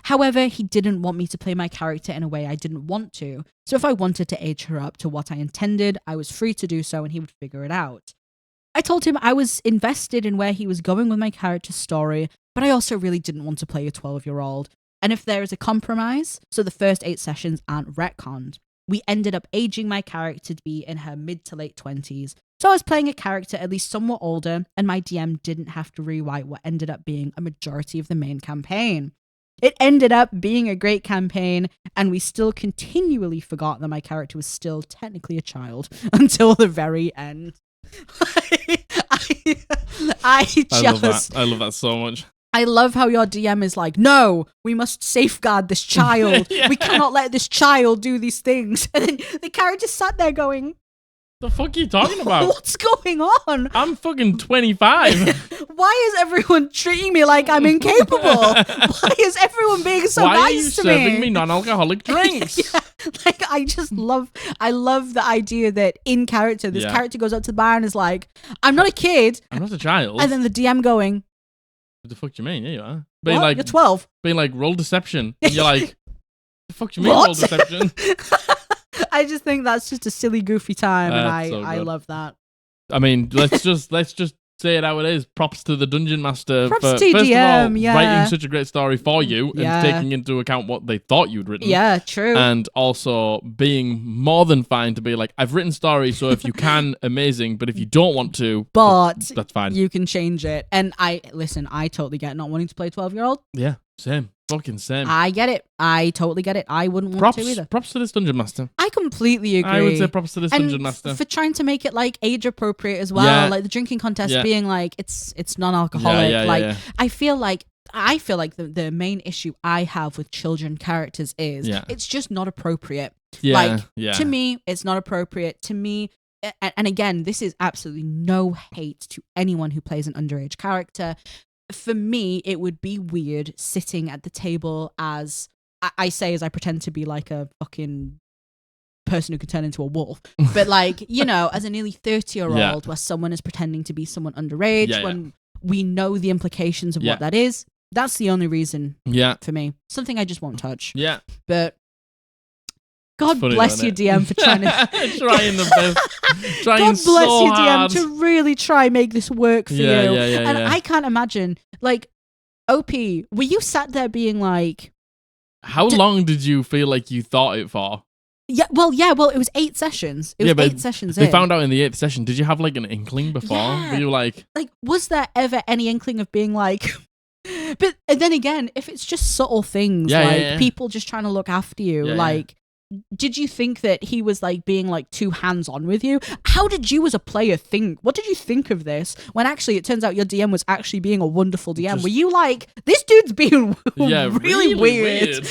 However, he didn't want me to play my character in a way I didn't want to, so if I wanted to age her up to what I intended, I was free to do so and he would figure it out. I told him I was invested in where he was going with my character's story, but I also really didn't want to play a 12-year-old. And if there is a compromise, so the first 8 sessions aren't retconned, we ended up aging my character to be in her mid to late 20s. So I was playing a character at least somewhat older, and my DM didn't have to rewrite what ended up being a majority of the main campaign. It ended up being a great campaign, and we still continually forgot that my character was still technically a child until the very end. I love that so much. I love how your DM is like, no, we must safeguard this child. Yeah. We cannot let this child do these things. And then the character sat there going, the fuck are you talking about? What's going on? I'm fucking 25. Why is everyone treating me like I'm incapable? Why is everyone being so nice to me? Why are you serving me non-alcoholic drinks? Yeah. Like, I love the idea that in character, this character goes up to the bar and is like, I'm not a kid. I'm not a child. And then the DM going, what the fuck do you mean? Yeah, you are. Being like, you're 12. Being like, roll deception. And you're like, the fuck do you mean roll deception? I just think that's just a silly, goofy time, and I love that. I mean, let's just say it how it is. Props to the Dungeon Master for first DM, of all, writing such a great story for you and taking into account what they thought you'd written. Yeah, true. And also being more than fine to be like, I've written stories, so if you can, amazing. But if you don't want to, but that's fine. You can change it. And I totally get not wanting to play 12-year-old. Yeah, same. Fucking same. I get it. I totally get it. I wouldn't want to either. Props to this Dungeon Master. I completely agree. I would say props to this Dungeon Master. For trying to make it like age appropriate as well. Yeah. Like the drinking contest being like it's non-alcoholic. I feel like the main issue I have with children characters is it's just not appropriate. To me, it's not appropriate. To me, and again, this is absolutely no hate to anyone who plays an underage character. For me, it would be weird sitting at the table as I pretend to be like a fucking person who could turn into a wolf. But like, you know, as a nearly 30-year-old where someone is pretending to be someone underage when we know the implications of what that is. That's the only reason for me. Something I just won't touch. Yeah. But God bless you, DM, for trying to... trying the best. Trying God bless so you, DM, hard. to really try and make this work for you. And I can't imagine, like, OP, were you sat there being like... How long did you feel like you thought it for? Well, it was 8 sessions. It was 8 sessions They found out in the 8th session. Did you have, like, an inkling before? Yeah. Were you like... Like, was there ever any inkling of being like... But then again, if it's just subtle things, people just trying to look after you, did you think that he was like being like too hands-on with you? How did you as a player think? What did you think of this? When actually it turns out your DM was actually being a wonderful DM. Were you like, this dude's being really weird.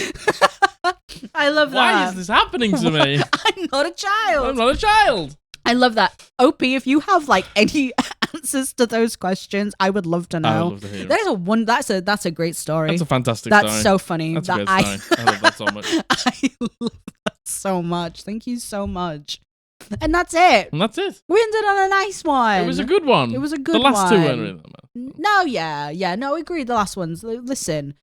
I love that. Why is this happening to me? I'm not a child. I love that. OP, if you have like any answers to those questions, I would love to know. I would love to hear it. That's a great story. That's a fantastic story. That's so funny. That's a great story. I love that so much. I love that so much. Thank you so much. And that's it. We ended on a nice one. It was a good one. The last two weren't really that bad. No, agreed. The last ones. Listen,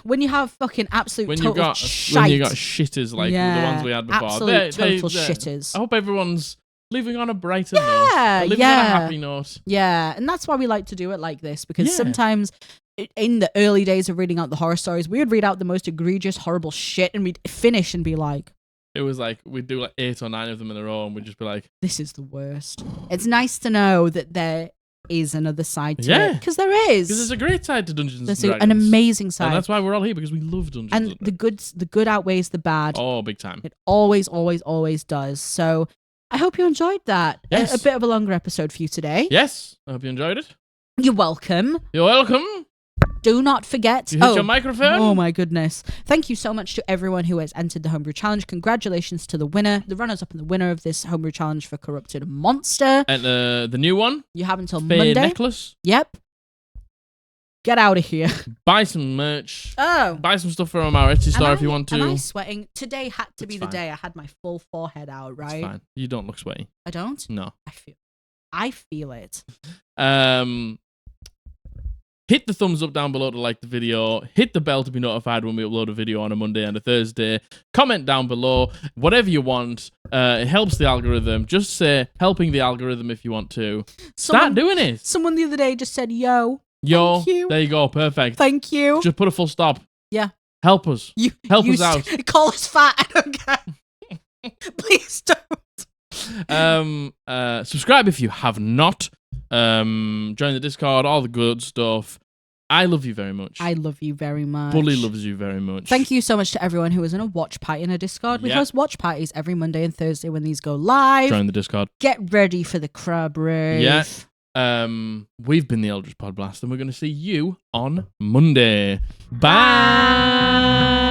when you have fucking absolute when you got shitters like the ones we had before, absolute total shitters. I hope everyone's living on a brighter note, living on a happy note. Yeah, and that's why we like to do it like this, because sometimes in the early days of reading out the horror stories, we would read out the most egregious, horrible shit, and we'd finish and be like, it was like we'd do like 8 or 9 of them in a row, and we'd just be like, this is the worst. It's nice to know that there is another side to it, because there is. Because there's a great side to Dungeons and Dragons. There's an amazing side, and that's why we're all here, because we love Dungeons. And the good outweighs the bad. Oh, big time! It always does. So I hope you enjoyed that. Yes. A bit of a longer episode for you today. Yes, I hope you enjoyed it. You're welcome. Do not forget. You hit your microphone. Oh my goodness. Thank you so much to everyone who has entered the Homebrew Challenge. Congratulations to the winner, the runners-up and the winner of this Homebrew Challenge for Corrupted Monster. And the new one. You have until Fair Monday. Necklace. Yep. Get out of here. Buy some merch. Oh. Buy some stuff from our Etsy store if you want to. Am I sweating? Today had to be the day I had my full forehead out, right? It's fine. You don't look sweaty. I don't? No. I feel it. Hit the thumbs up down below to like the video. Hit the bell to be notified when we upload a video on a Monday and a Thursday. Comment down below. Whatever you want. It helps the algorithm. Just say helping the algorithm if you want to. Start doing it. Someone the other day just said, yo, Yo, there you go. Perfect. Thank you. Just put a full stop. Yeah. Help us. Help us out. Call us fat. I don't care. Please don't. Subscribe if you have not. Join the Discord, all the good stuff. I love you very much. I love you very much. Bully loves you very much. Thank you so much to everyone who was in a watch party in a Discord. We host watch parties every Monday and Thursday when these go live. Join the Discord. Get ready for the crab rave. Yeah. We've been the Eldritch Podblast, and we're going to see you on Monday. Bye.